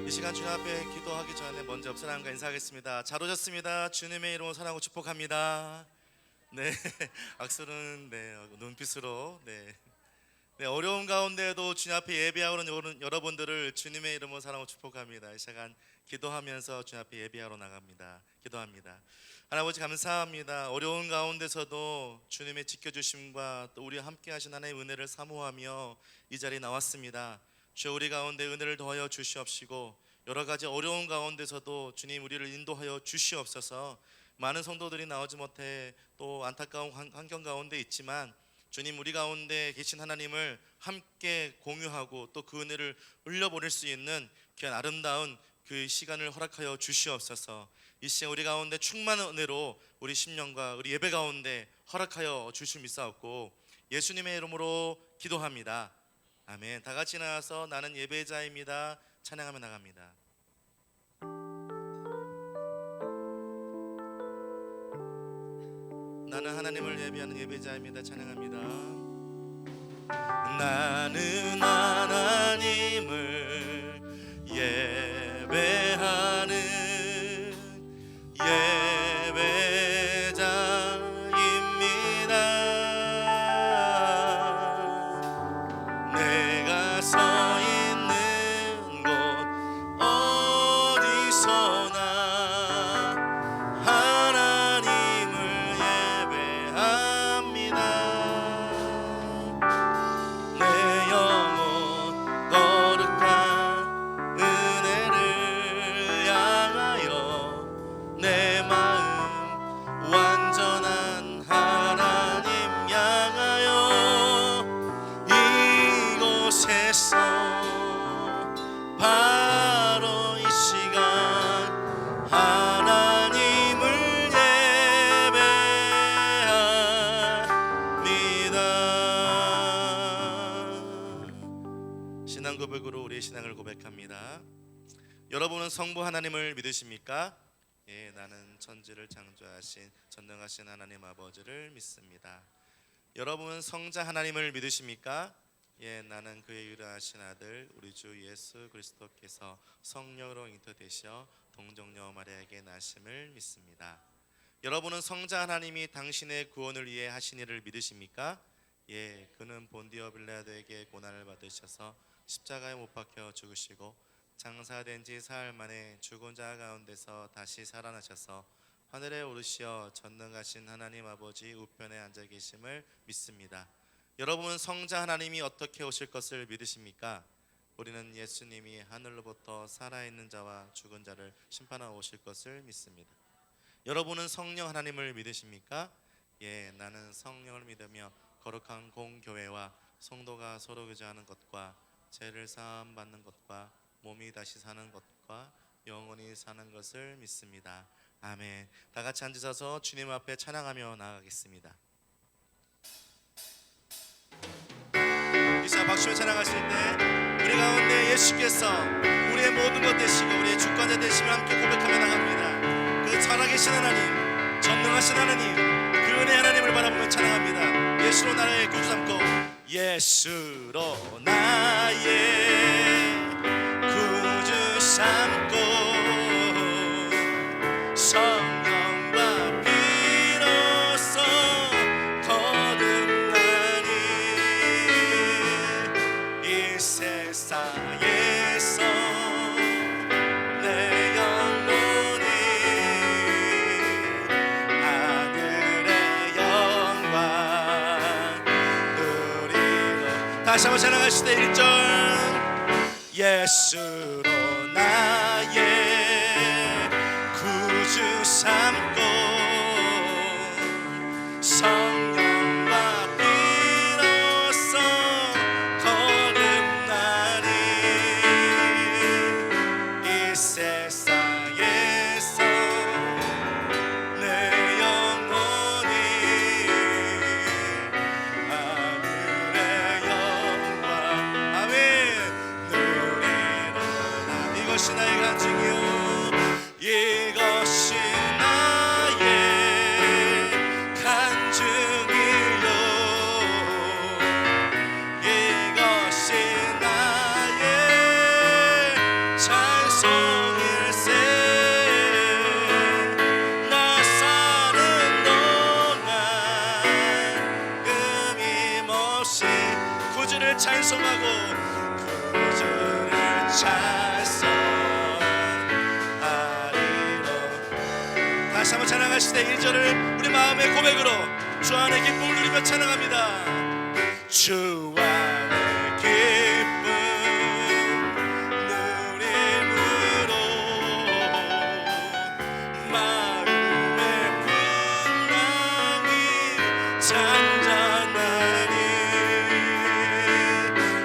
이 시간 주님 앞에 기도하기 전에 먼저 사랑과 인사하겠습니다. 잘 오셨습니다. 주님의 이름으로 사랑하고 축복합니다. 네, 악수는 눈빛으로 어려운 가운데에도 주님 앞에 예배하러 오는 여러분들을 주님의 이름으로 사랑하고 축복합니다. 이 시간 기도하면서 주님 앞에 예배하러 나갑니다. 기도합니다. 하나님 아버지 감사합니다. 어려운 가운데서도 주님의 지켜주심과 또 우리와 함께 하신 하나님의 은혜를 사모하며 이 자리에 나왔습니다. 주여, 우리 가운데 은혜를 더하여 주시옵시고 여러 가지 어려운 가운데서도 주님 우리를 인도하여 주시옵소서. 많은 성도들이 나오지 못해 또 안타까운 환경 가운데 있지만 주님, 우리 가운데 계신 하나님을 함께 공유하고 또 그 은혜를 흘려보낼 수 있는 귀한 아름다운 그 시간을 허락하여 주시옵소서. 이 시간 우리 가운데 충만한 은혜로 우리 심령과 우리 예배 가운데 허락하여 주시옵소서. 예수님의 이름으로 기도합니다. 아멘. 다 같이 나와서 나는 예배자입니다 찬양하며 나갑니다. 나는 하나님을 예배하는 예배자입니다 찬양합니다. 나는 하나님을 예배하는 예배자입니다. 내가 서 있는 곳 어디서나 하나님을 예배합니다. 내 영혼 거룩한 은혜를 향하여 내 마음 완전한 하나님 향하여 이곳에서 바로 이 시간 하나님을 예배합니다. 신앙 고백으로 우리의 신앙을 고백합니다. 여러분은 성부 하나님을 믿으십니까? 예, 나는 천지를 창조하신 전능하신 하나님 아버지를 믿습니다. 여러분은 성자 하나님을 믿으십니까? 예, 나는 그의 유일하신 아들 우리 주 예수 그리스도께서 성령으로 잉태되셔 동정녀 마리아에게 나심을 믿습니다. 여러분은 성자 하나님이 당신의 구원을 위해 하신 일을 믿으십니까? 예, 그는 본디오 빌라도에게 고난을 받으셔서 십자가에 못 박혀 죽으시고 장사된 지 사흘 만에 죽은 자 가운데서 다시 살아나셔서 하늘에 오르시어 전능하신 하나님 아버지 우편에 앉아 계심을 믿습니다. 여러분은 성자 하나님이 어떻게 오실 것을 믿으십니까? 우리는 예수님이 하늘로부터 살아있는 자와 죽은 자를 심판하러 오실 것을 믿습니다. 여러분은 성령 하나님을 믿으십니까? 예, 나는 성령을 믿으며 거룩한 공교회와 성도가 서로 교제하는 것과 죄를 사함 받는 것과 몸이 다시 사는 것과 영원히 사는 것을 믿습니다. 아멘. 다 같이 앉으셔서 주님 앞에 찬양하며 나아가겠습니다. 이 시간 박수로 찬양하실 때 우리 가운데 예수께서 우리의 모든 것 되시고 우리의 주권자 되심을 함께 고백하며 나갑니다. 그 살아계신 하나님, 전능하신 하나님, 그 은혜 하나님을 바라보며 찬양합니다. 예수로 나의 구주 삼고 예수로 나의 구주 삼고 성령과 비로소 거듭나니 이 세상에서 내 영혼이 하늘의 영광 누리고. 다시 한번 찬양하실 때 1절 예수로 나의 구주 삼고 성령과 비로소 거듭나니 이 세상에서 내 영혼이 하늘의 영광 아멘 누리로다. 이것이 나의 간증이요 이것이 나의 간증이요 이것이 나의 찬송 찬송일세 나 사는 동안 끊임없이 구주를 찬송하고 구주를 찬송하리로. 다시 한번 찬양하실 때 1절을 우리 마음의 고백으로 주 안에 기쁨을 누리며 찬양합니다. 주 안에 기쁨 누림으로 마음의 풍랑이 잔잔하니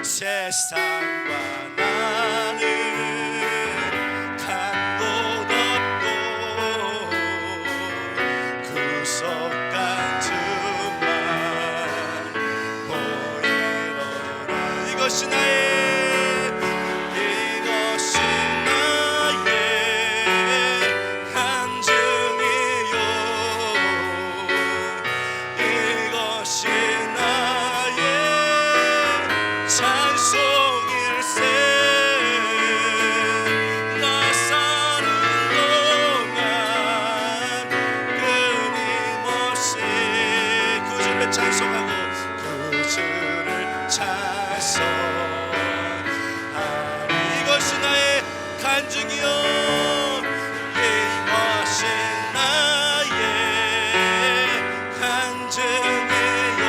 세상과 나는 간 곳 없고 구속한 주만 보이로라. 이것이 나의 간증이요 이것이 나의 찬송일세 나 사는 동안 끊임없이 구주를 찬송하고 구주를 찬송하리. 이것이 나의 간증이요 이것이 나의 간증이요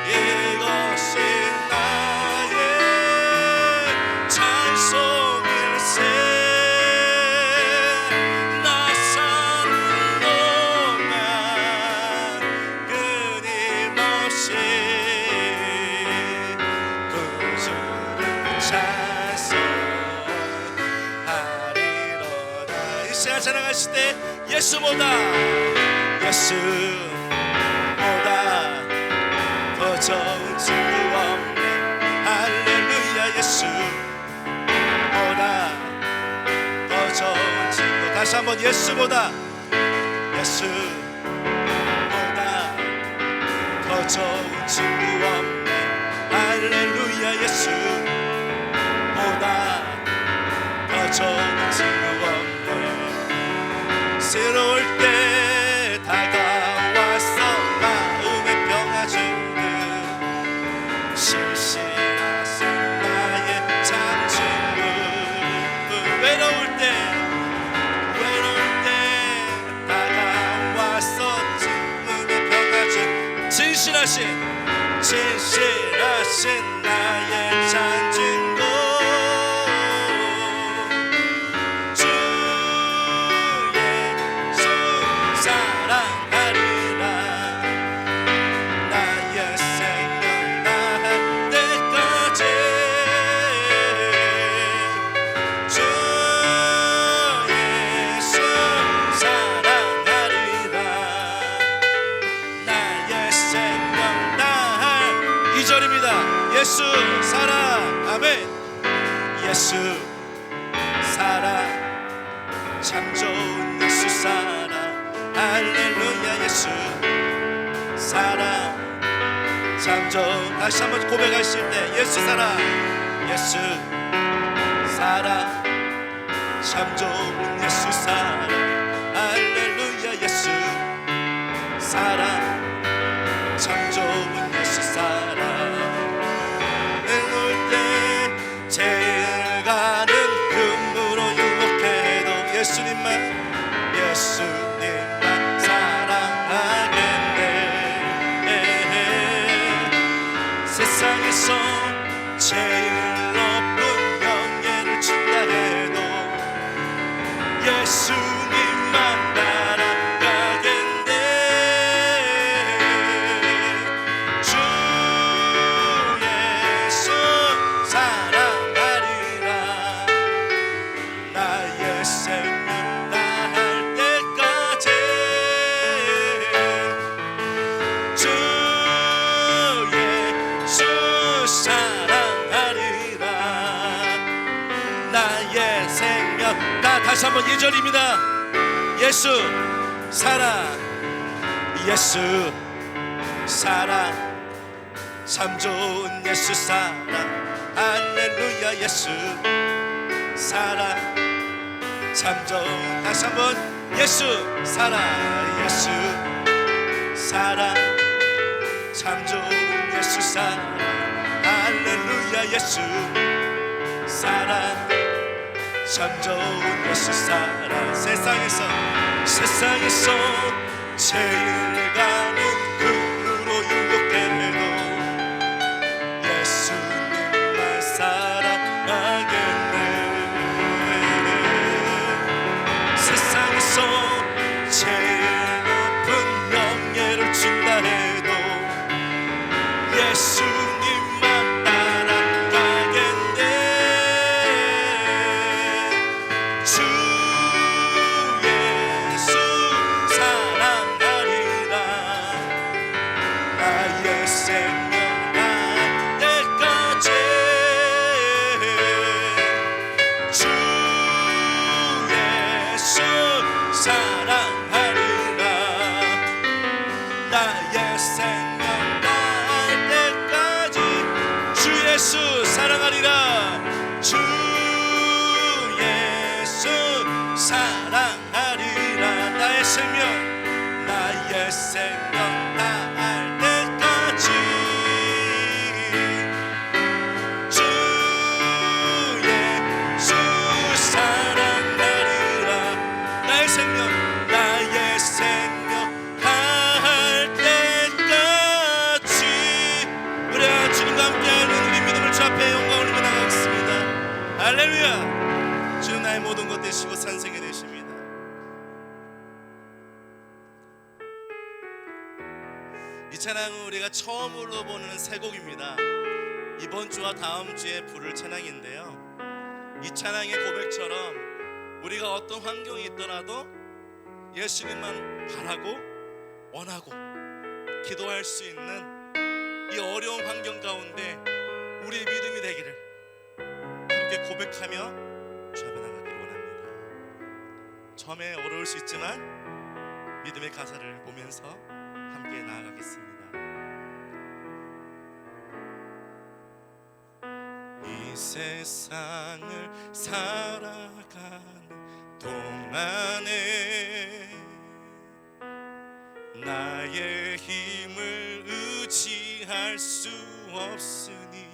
이것이 나의 찬송일세 나 사는 동안 끊임없이 구주를 찬송하리로다. 이 시간 찬양하실 때 예수보다 더 좋은 친구 없네. 할렐루야. 예수보다 더 좋은 친구. 다시 한번 예수보다 더 좋은 친구 없네. 할렐루야. 예수보다 더 좋은 친구 없네. 새로울 때 다가와서 마음에 평화주는 신실하신 나의 참친구. 외로울 때 다가와서 마음에 평화주 진실하신 나의 찬친구. 주 예수 사랑하리라. 나의 생명 다할 때까지 주 예수 사랑하리라. 나의 생명 다할 2절입니다. 예수 사랑. 아멘. 예수 사랑 참 좋은 예수 사랑. 할렐루야. 예수 사랑 참 좋은. 다시 한번 고백하실 때 예수 사랑 참 좋은 예수 사랑. 할렐루야. 예수 사랑 참 좋은 예수 사랑. 내놓을 때 제일 가는 금으로 유혹해도 예수님만 사랑하겠네. 세상에서 제일 높은 명예를 준다 해도 예수님만 따라가겠네. 주 예수 사랑하리라. 나의 생명 다할 때까지 주 예수 사랑하리라. 나의 생명. 다시 한번 2절입니다. 예수 사랑 참 좋은 예수 사랑. 할렐루야. 예수 사랑 참 좋은, 다시 한번 예수 사랑, 예수 사랑 참 좋은 예수 사랑, 할렐루야. 예수 사랑 참 좋은 예수 사랑, 세상에서 제일 가는 금으로 유혹해도 예수님만 사랑하겠네. 세상에서 제일 높은 명예를 준다 해도 예수님만 따라가겠네. 주 예수 사랑하리라. 나의 생명 날 때까지 주 예수 사랑하리라. 나의 생명 날 때까지 주 예수 사랑하리라. 주 예수 사랑하리라. 나의 생명 날 때까지 주 예수 사랑하리라. 나의 생명 할 때까지. 우리 주님과 함께하는 우리 믿음을 주 앞에 영광 올리며 나가겠습니다. 할렐루야. 주는 나의 모든 것 되시고 산생이 되십니다. 이 찬양은 우리가 처음으로 보는 새 곡입니다. 이번 주와 다음 주에 부를 찬양인데요, 이 찬양의 고백처럼 우리가 어떤 환경이 있더라도 예수님만 바라고 원하고 기도할 수 있는 이 어려운 환경 가운데 우리의 믿음이 되기를 함께 고백하며 주 앞에 나가기를 원합니다. 처음에 어려울 수 있지만 믿음의 가사를 보면서 함께 나아가겠습니다. 이 세상을 살아가는 동안에 나의 힘을 의지할 수 없으니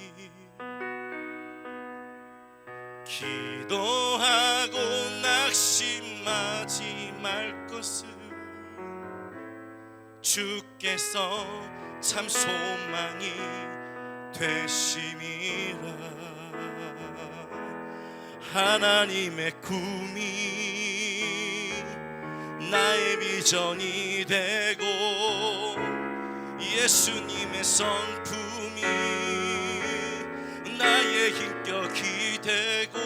기도하고 낙심하지 말 것을 주께서 참 소망이 되심이라. 하나님의 꿈이 나의 비전이 되고 예수님의 성품이 나의 인격이 되고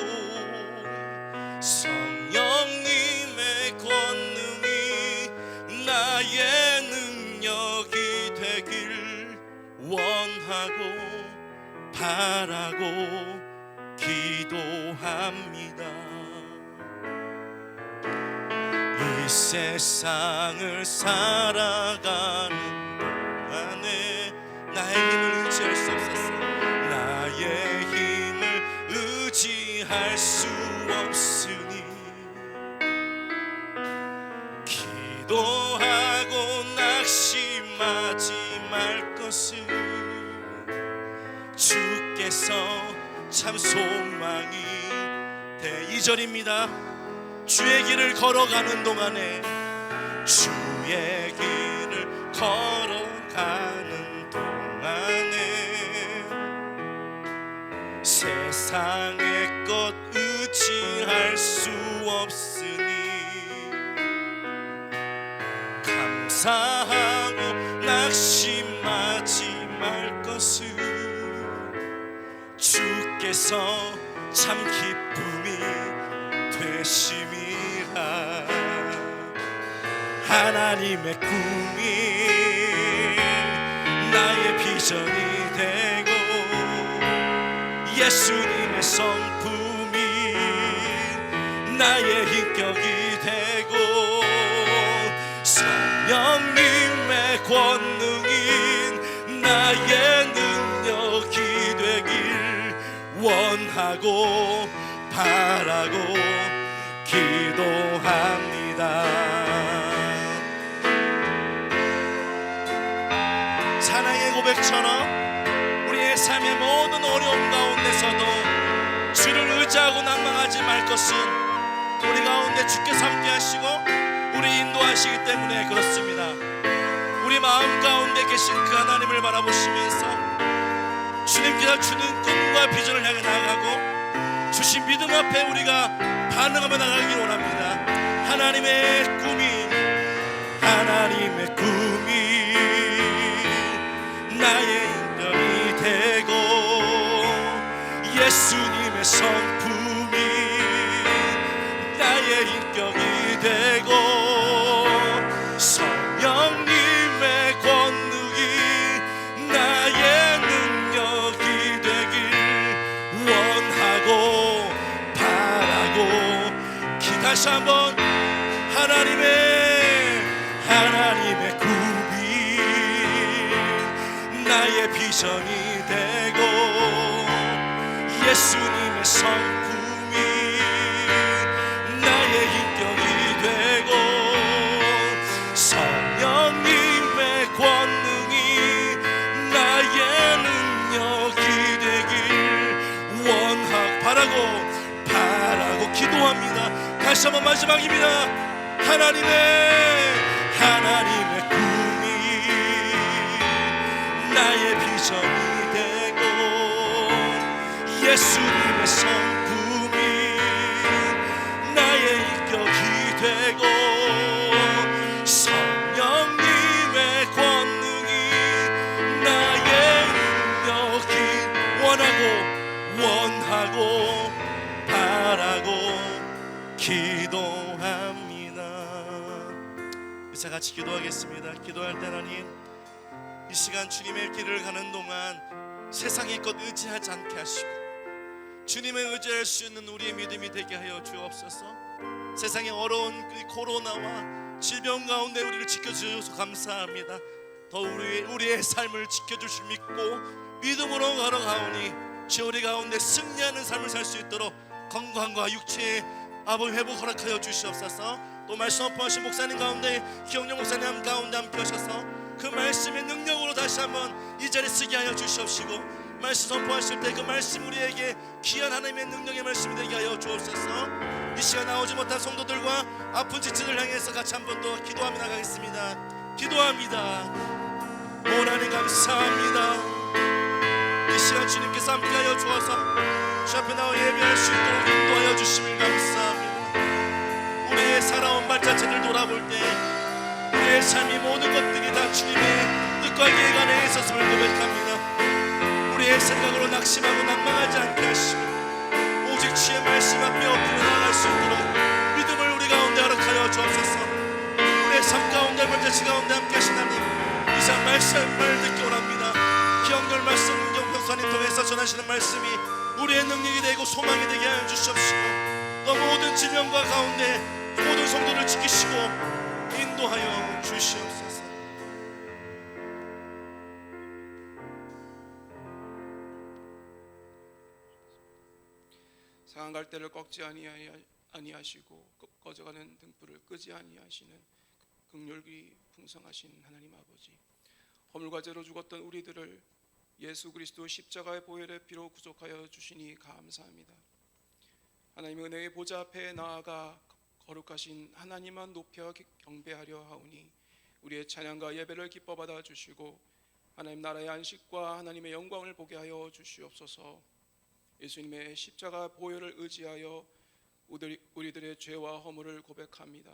성령님의 권능이 나의 능력이 되길 원하고 바라고 기도합니다. 이 세상을 살아가는 동안에 나의 힘을 의지할 수 없었어. 나의 힘을 의지할 수 없으니 기도하고 낙심하지 말 것을 주께서 참 소망이 돼. 2절입니다. 주의 길을 걸어가는 동안에 주의 길을 걸어가는 동안에 세상의 것 의지할 수 없으니 감사하고 낙심하지 말 것을 주께서 참 기쁨이 되심이라. 하나님의 꿈이 나의 비전이 되고 예수님의 성품이 나의 인격이 되고 성령님의 권능인 나의 능력이 되길 원하고 바라고 기도합니다. 사랑의 고백처럼 우리의 삶의 모든 어려움 가운데서도 주를 의지하고 낭망하지 말 것은 우리 가운데 주께서 함께 하시고 우리 인도하시기 때문에 그렇습니다. 우리 마음 가운데 계신 그 하나님을 바라보시면서 주님께서 주는 꿈과 비전을 향해 나아가고 주신 믿음 앞에 우리가 반응하며 나가길 원합니다. 하나님의 꿈이 나의 인연이 되고 예수님의 성품이 나의 인격이 되고 성령님의 권능이 나의 능력이 되길 원하고 바라고 다시 한번 하나님의 꿈이 나의 비전이 되고 예수님의 성품이 나의 인격이 되고 성령님의 권능이 나의 능력이 되길 바라고 기도합니다. 다시 한번 마지막입니다. 하나님의 꿈이 나의 비전이 되고 예수님의 성품이 나의 인격이 되고 성령님의 권능이 나의 능력이 원하고 바라고 기도합니다. 이제 같이 기도하겠습니다. 기도할 때 하나님, 이 시간 주님의 길을 가는 동안 세상의 것 의지하지 않게 하시고 주님을 의지할 수 있는 우리의 믿음이 되게 하여 주옵소서. 세상의 어려운 그 코로나와 질병 가운데 우리를 지켜주셔서 감사합니다. 더 우리의 삶을 지켜주실 믿고 믿음으로 걸어가오니 주 우리 가운데 승리하는 삶을 살 수 있도록 건강과 육체의 회복 허락하여 주시옵소서. 또 말씀 선포하신 목사님 가운데 기영렬 목사님 가운데 함께 하셔서 그 말씀의 능력으로 다시 한번 이 자리에 쓰게 하여 주시옵시고 말씀 선포하실 때 그 말씀 우리에게 귀한 하나님의 능력의 말씀이 되게 하여 주옵소서. 이 시간 나오지 못한 성도들과 아픈 지체들 향해서 같이 한 번 더 기도하며 나가겠습니다. 기도합니다. 하나님 감사합니다. 이 시간 주님께서 함께하여 주어서 주 앞에 나와 예배할 수 있도록 인도하여 주심을 감사합니다. 우리의 살아온 발자취를 돌아볼 때 우리의 삶이 모든 것들이 다 주님의 뜻과 계획 안에 있었음을 고백합니다. 우리의 생각으로 낙심하고 낭망하지 않게 하시고 오직 주의 말씀 앞에 엎드려 나아갈 수 있도록 믿음을 우리 가운데 허락하여 주옵소서. 우리의 삶 가운데 발자취 가운데 함께 하신 하나님, 이 시간 말씀을 듣기 원합니다. 기억날 말씀 목사님 통해서 전하시는 말씀이 우리의 능력이 되고 소망이 되게 하여 주시옵시고 또 모든 질병과 가운데 모든 성도를 지키시고 인도하여 주시옵소서. 상한 갈대를 꺾지 아니하시고 꺼져가는 등불을 끄지 아니하시는 긍휼이 풍성하신 하나님 아버지, 허물과 죄로 죽었던 우리들을 예수 그리스도 십자가의 보혈의 피로 구속하여 주시니 감사합니다. 하나님의 은혜의 보좌 앞에 나아가 거룩하신 하나님만 높여 경배하려 하오니 우리의 찬양과 예배를 기뻐 받아 주시고 하나님 나라의 안식과 하나님의 영광을 보게 하여 주시옵소서. 예수님의 십자가 보혈을 의지하여 우리들의 죄와 허물을 고백합니다.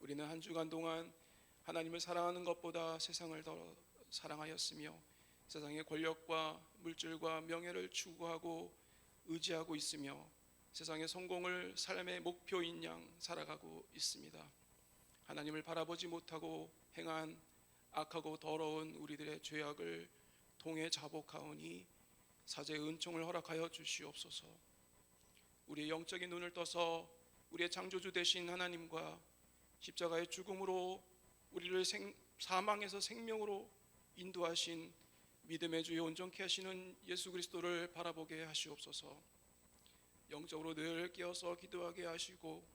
우리는 한 주간 동안 하나님을 사랑하는 것보다 세상을 더 사랑하였으며 세상의 권력과 물질과 명예를 추구하고 의지하고 있으며 세상의 성공을 삶의 목표인 양 살아가고 있습니다. 하나님을 바라보지 못하고 행한 악하고 더러운 우리들의 죄악을 통해 자복하오니 사죄의 은총을 허락하여 주시옵소서. 우리의 영적인 눈을 떠서 우리의 창조주 되신 하나님과 십자가의 죽음으로 우리를 사망에서 생명으로 인도하신 믿음의 주여 온전케 하시는 예수 그리스도를 바라보게 하시옵소서. 영적으로 늘 깨어서 기도하게 하시고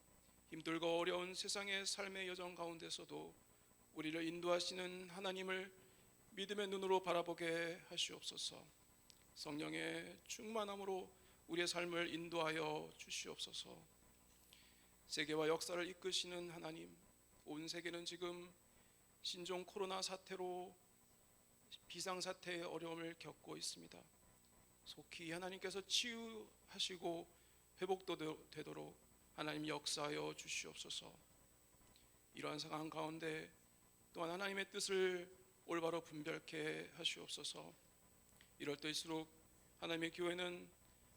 힘들고 어려운 세상의 삶의 여정 가운데서도 우리를 인도하시는 하나님을 믿음의 눈으로 바라보게 하시옵소서. 성령의 충만함으로 우리의 삶을 인도하여 주시옵소서. 세계와 역사를 이끄시는 하나님, 온 세계는 지금 신종 코로나 사태로 비상사태의 어려움을 겪고 있습니다. 속히 하나님께서 치유하시고 회복도 되도록 하나님 역사하여 주시옵소서. 이러한 상황 가운데 또한 하나님의 뜻을 올바로 분별케 하시옵소서. 이럴 때일수록 하나님의 교회는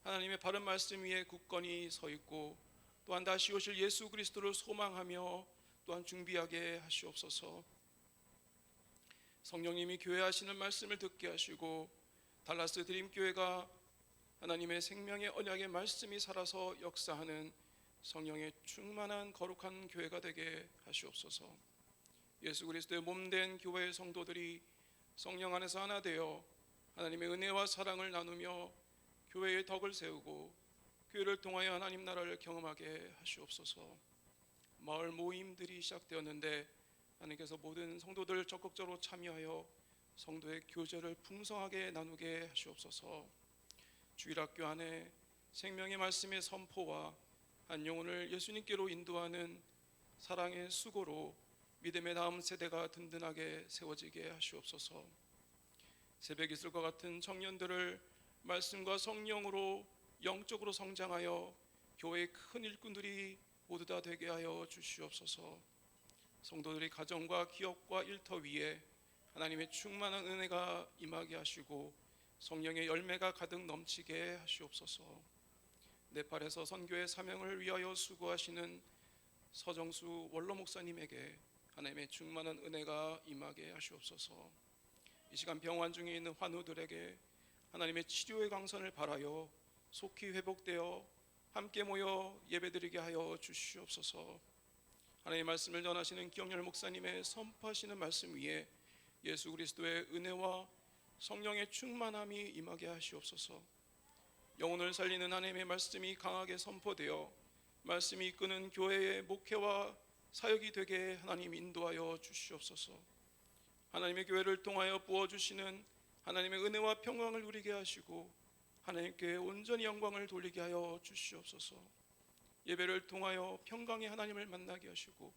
하나님의 바른 말씀 위에 굳건히 서 있고 또한 다시 오실 예수 그리스도를 소망하며 또한 준비하게 하시옵소서. 성령님이 교회 하시는 말씀을 듣게 하시고 달라스 드림교회가 하나님의 생명의 언약의 말씀이 살아서 역사하는 성령의 충만한 거룩한 교회가 되게 하시옵소서. 예수 그리스도의 몸된 교회의 성도들이 성령 안에서 하나 되어 하나님의 은혜와 사랑을 나누며 교회의 덕을 세우고 교회를 통하여 하나님 나라를 경험하게 하시옵소서. 마을 모임들이 시작되었는데 하나님께서 모든 성도들 적극적으로 참여하여 성도의 교제를 풍성하게 나누게 하시옵소서. 주일학교 안에 생명의 말씀의 선포와 한 영혼을 예수님께로 인도하는 사랑의 수고로 믿음의 다음 세대가 든든하게 세워지게 하시옵소서. 새벽 이슬과 같은 청년들을 말씀과 성령으로 영적으로 성장하여 교회의 큰 일꾼들이 모두 다 되게 하여 주시옵소서. 성도들이 가정과 기업과 일터 위에 하나님의 충만한 은혜가 임하게 하시고 성령의 열매가 가득 넘치게 하시옵소서. 네팔에서 선교의 사명을 위하여 수고하시는 서정수 원로 목사님에게 하나님의 충만한 은혜가 임하게 하시옵소서. 이 시간 병환 중에 있는 환우들에게 하나님의 치료의 강선을 바라여 속히 회복되어 함께 모여 예배드리게 하여 주시옵소서. 하나님의 말씀을 전하시는 기억열 목사님의 선포하시는 말씀 위에 예수 그리스도의 은혜와 성령의 충만함이 임하게 하시옵소서. 영혼을 살리는 하나님의 말씀이 강하게 선포되어 말씀이 이끄는 교회의 목회와 사역이 되게 하나님 인도하여 주시옵소서. 하나님의 교회를 통하여 부어주시는 하나님의 은혜와 평강을 누리게 하시고 하나님께 온전히 영광을 돌리게 하여 주시옵소서. 예배를 통하여 평강의 하나님을 만나게 하시고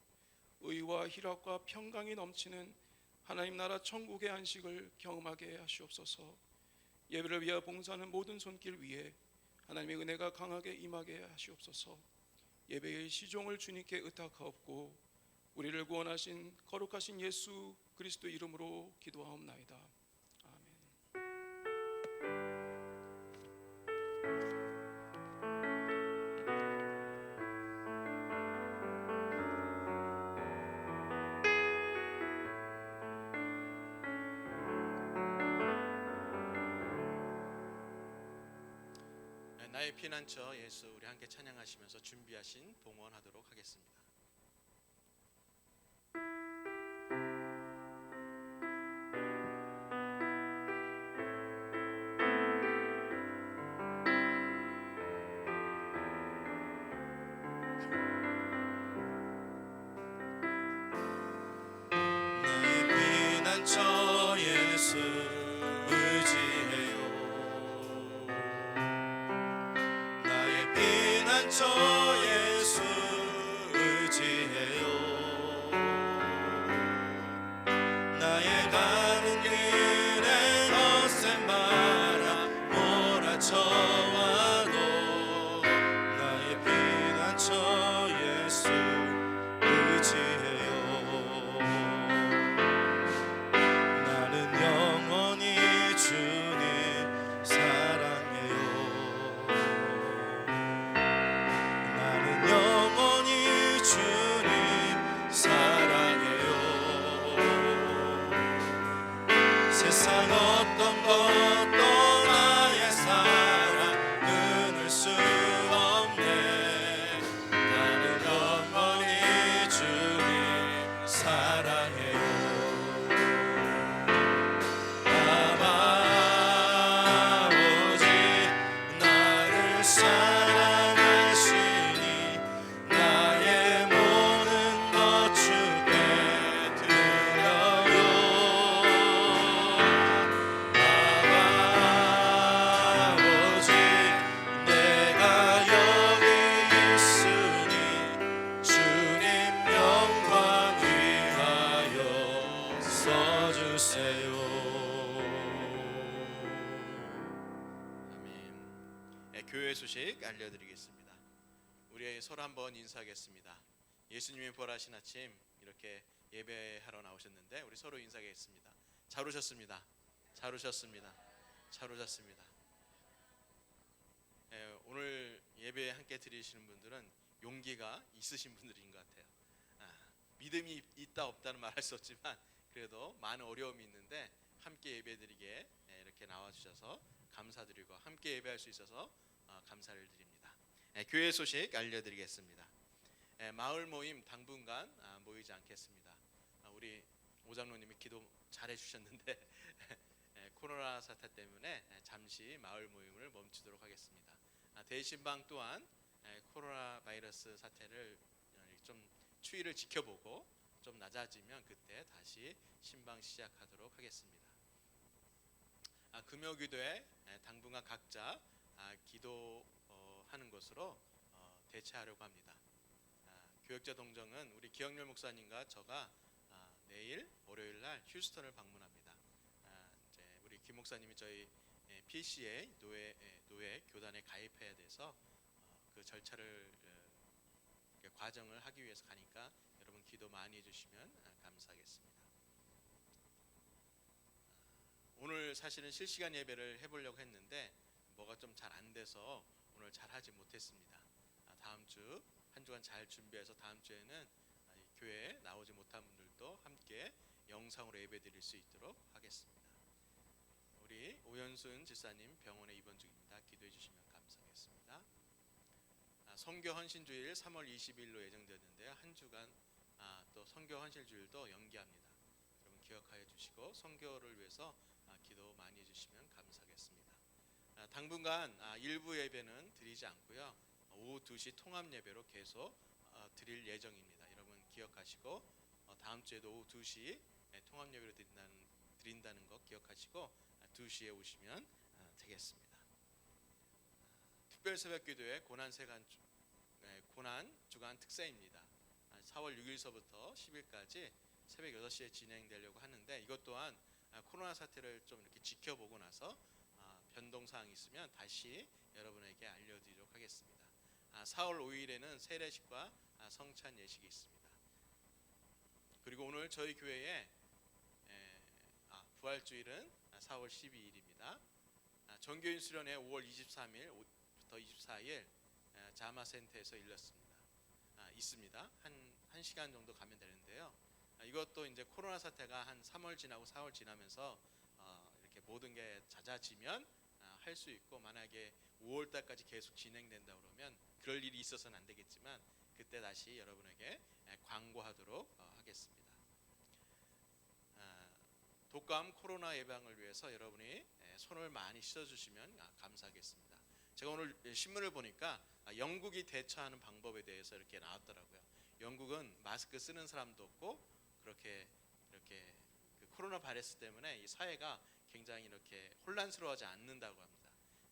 의와 희락과 평강이 넘치는 하나님 나라 천국의 안식을 경험하게 하시옵소서. 예배를 위하여 봉사하는 모든 손길 위에 하나님의 은혜가 강하게 임하게 하시옵소서. 예배의 시종을 주님께 의탁하옵고 우리를 구원하신 거룩하신 예수 그리스도 이름으로 기도하옵나이다. 아멘. 나의 피난처 예수, 우리 함께 찬양하시면서 준비하신 동원하도록 하겠습니다. 나의 피난처 예수 의지해요. 나의 피난처 예수 의지해요. 나의 가는 길에 거센 바람 몰아쳐와도 나의 피난처 예수 의지해요. 나는 영원히 주님 사랑해요. 우리 서로 한번 인사하겠습니다. 예수님이 부활하신 아침 이렇게 예배하러 나오셨는데 우리 서로 인사하겠습니다. 잘 오셨습니다. 잘 오셨습니다. 잘 오셨습니다. 오늘 예배 함께 드리시는 분들은 용기가 있으신 분들인 것 같아요. 믿음이 있다 없다는 말할 수 없지만 그래도 많은 어려움이 있는데 함께 예배드리게 이렇게 나와주셔서 감사드리고 함께 예배할 수 있어서 감사를 드립니다. 교회 소식 알려드리겠습니다. 마을 모임 당분간 모이지 않겠습니다. 우리 오장로님이 기도 잘해 주셨는데 코로나 사태 때문에 잠시 마을 모임을 멈추도록 하겠습니다. 대신방 또한 코로나 바이러스 사태를 좀 추이를 지켜보고 좀 낮아지면 그때 다시 신방 시작하도록 하겠습니다. 금요기도에 당분간 각자 기도하는 것으로 대체하려고 합니다. 교역자 동정은 우리 기영렬 목사님과 저가 내일 월요일 날 휴스턴을 방문합니다. 이제 우리 김 목사님이 저희 PCA 노예 교단에 가입해야 돼서 그 절차를 과정을 하기 위해서 가니까 여러분 기도 많이 해주시면 감사하겠습니다. 오늘 사실은 실시간 예배를 해보려고 했는데 뭐가 좀 잘 안 돼서 오늘 잘 하지 못했습니다. 다음 주 한 주간 잘 준비해서 다음 주에는 교회에 나오지 못한 분들도 함께 영상으로 예배 드릴 수 있도록 하겠습니다. 우리 오연순 지사님 병원에 입원 중입니다. 기도해 주시면 감사하겠습니다. 선교 헌신주일 3월 20일로 예정되었는데요. 한 주간 또 선교 헌신주일도 연기합니다. 여러분 기억하여 주시고 선교를 위해서 기도 많이 해주시면 감사하겠습니다. 당분간 일부 예배는 드리지 않고요. 오후 2시 통합 예배로 계속 드릴 예정입니다. 여러분 기억하시고 다음 주에도 오후 2시 통합 예배로 드린다는 거 기억하시고 2시에 오시면 되겠습니다. 특별 새벽 기도회 고난 주간 특세입니다. 4월 6일서부터 10일까지 새벽 6시에 진행되려고 하는데 이것 또한 코로나 사태를 좀 이렇게 지켜보고 나서 변동사항이 있으면 다시 여러분에게 알려드리도록 하겠습니다. 4월 5일에는 세례식과 성찬 예식이 있습니다. 그리고 오늘 저희 교회에 부활주일은 4월 12일입니다. 정교인 수련회 5월 23일부터 24일 자마센터에서 있습니다. 한 1시간 정도 가면 되는데요. 이것도 이제 코로나 사태가 한 3월 지나고 4월 지나면서 이렇게 모든 게 잦아지면 할 수 있고 만약에 5월 달까지 계속 진행된다 그러면 그럴 일이 있어서는 안 되겠지만 그때 다시 여러분에게 광고하도록 하겠습니다. 독감 코로나 예방을 위해서 여러분이 손을 많이 씻어주시면 감사하겠습니다. 제가 오늘 신문을 보니까 영국이 대처하는 방법에 대해서 이렇게 나왔더라고요. 영국은 마스크 쓰는 사람도 없고 이렇게 그 코로나 바이러스 때문에 이 사회가 굉장히 이렇게 혼란스러워하지 않는다고 합니다.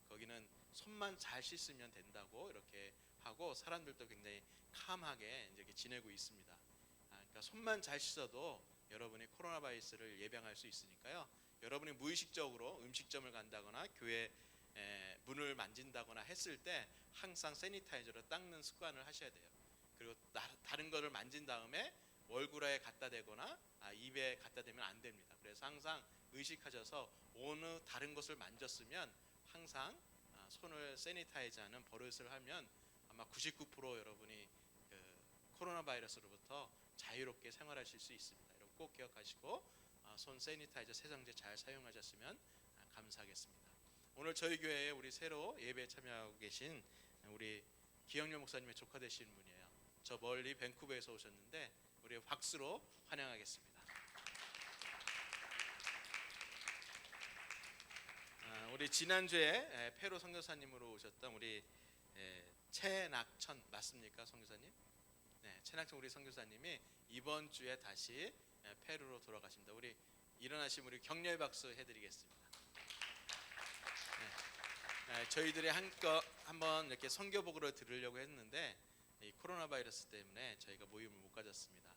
거기는 손만 잘 씻으면 된다고 이렇게 하고 사람들도 굉장히 캄하게 이렇게 지내고 있습니다. 그러니까 손만 잘 씻어도 여러분이 코로나 바이러스를 예방할 수 있으니까요. 여러분이 무의식적으로 음식점을 간다거나 교회 문을 만진다거나 했을 때 항상 세니타이저로 닦는 습관을 하셔야 돼요. 그리고 다른 거를 만진 다음에 얼굴에 갖다 대거나 입에 갖다 대면 안 됩니다. 그래서 항상 의식하셔서 어느 다른 것을 만졌으면 항상 손을 세니타이즈하는 버릇을 하면 아마 99% 여러분이 코로나 바이러스로부터 자유롭게 생활하실 수 있습니다. 여러분 꼭 기억하시고 손 세니타이저 세정제 잘 사용하셨으면 감사하겠습니다. 오늘 저희 교회에 우리 새로 예배에 참여하고 계신 우리 기영렬 목사님의 조카 되시는 분이에요. 저 멀리 밴쿠버에서 오셨는데 우리 박수로 환영하겠습니다. 우리 지난주에 페루 선교사님으로 오셨던 우리 최낙천 맞습니까, 선교사님? 네, 최낙천 우리 선교사님이 이번 주에 다시 페루로 돌아가십니다. 우리 일어나시면 우리 격려의 박수 해드리겠습니다. 저희들이 한번 이렇게 선교복으로 들으려고 했는데 이 코로나 바이러스 때문에 저희가 모임을 못 가졌습니다.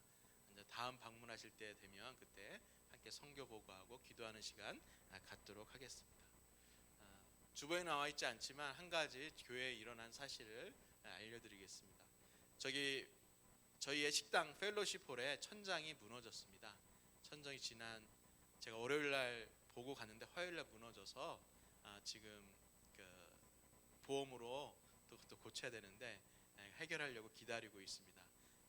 이제 다음 방문하실 때 되면 그때 함께 선교 보고하고 기도하는 시간 갖도록 하겠습니다. 주보에 나와 있지 않지만 한 가지 교회에 일어난 사실을 알려드리겠습니다. 저희의 식당 펠로시홀에 천장이 무너졌습니다. 천장이 제가 월요일 날 보고 갔는데 화요일 날 무너져서 지금 그 보험으로 또 고쳐야 되는데 해결하려고 기다리고 있습니다.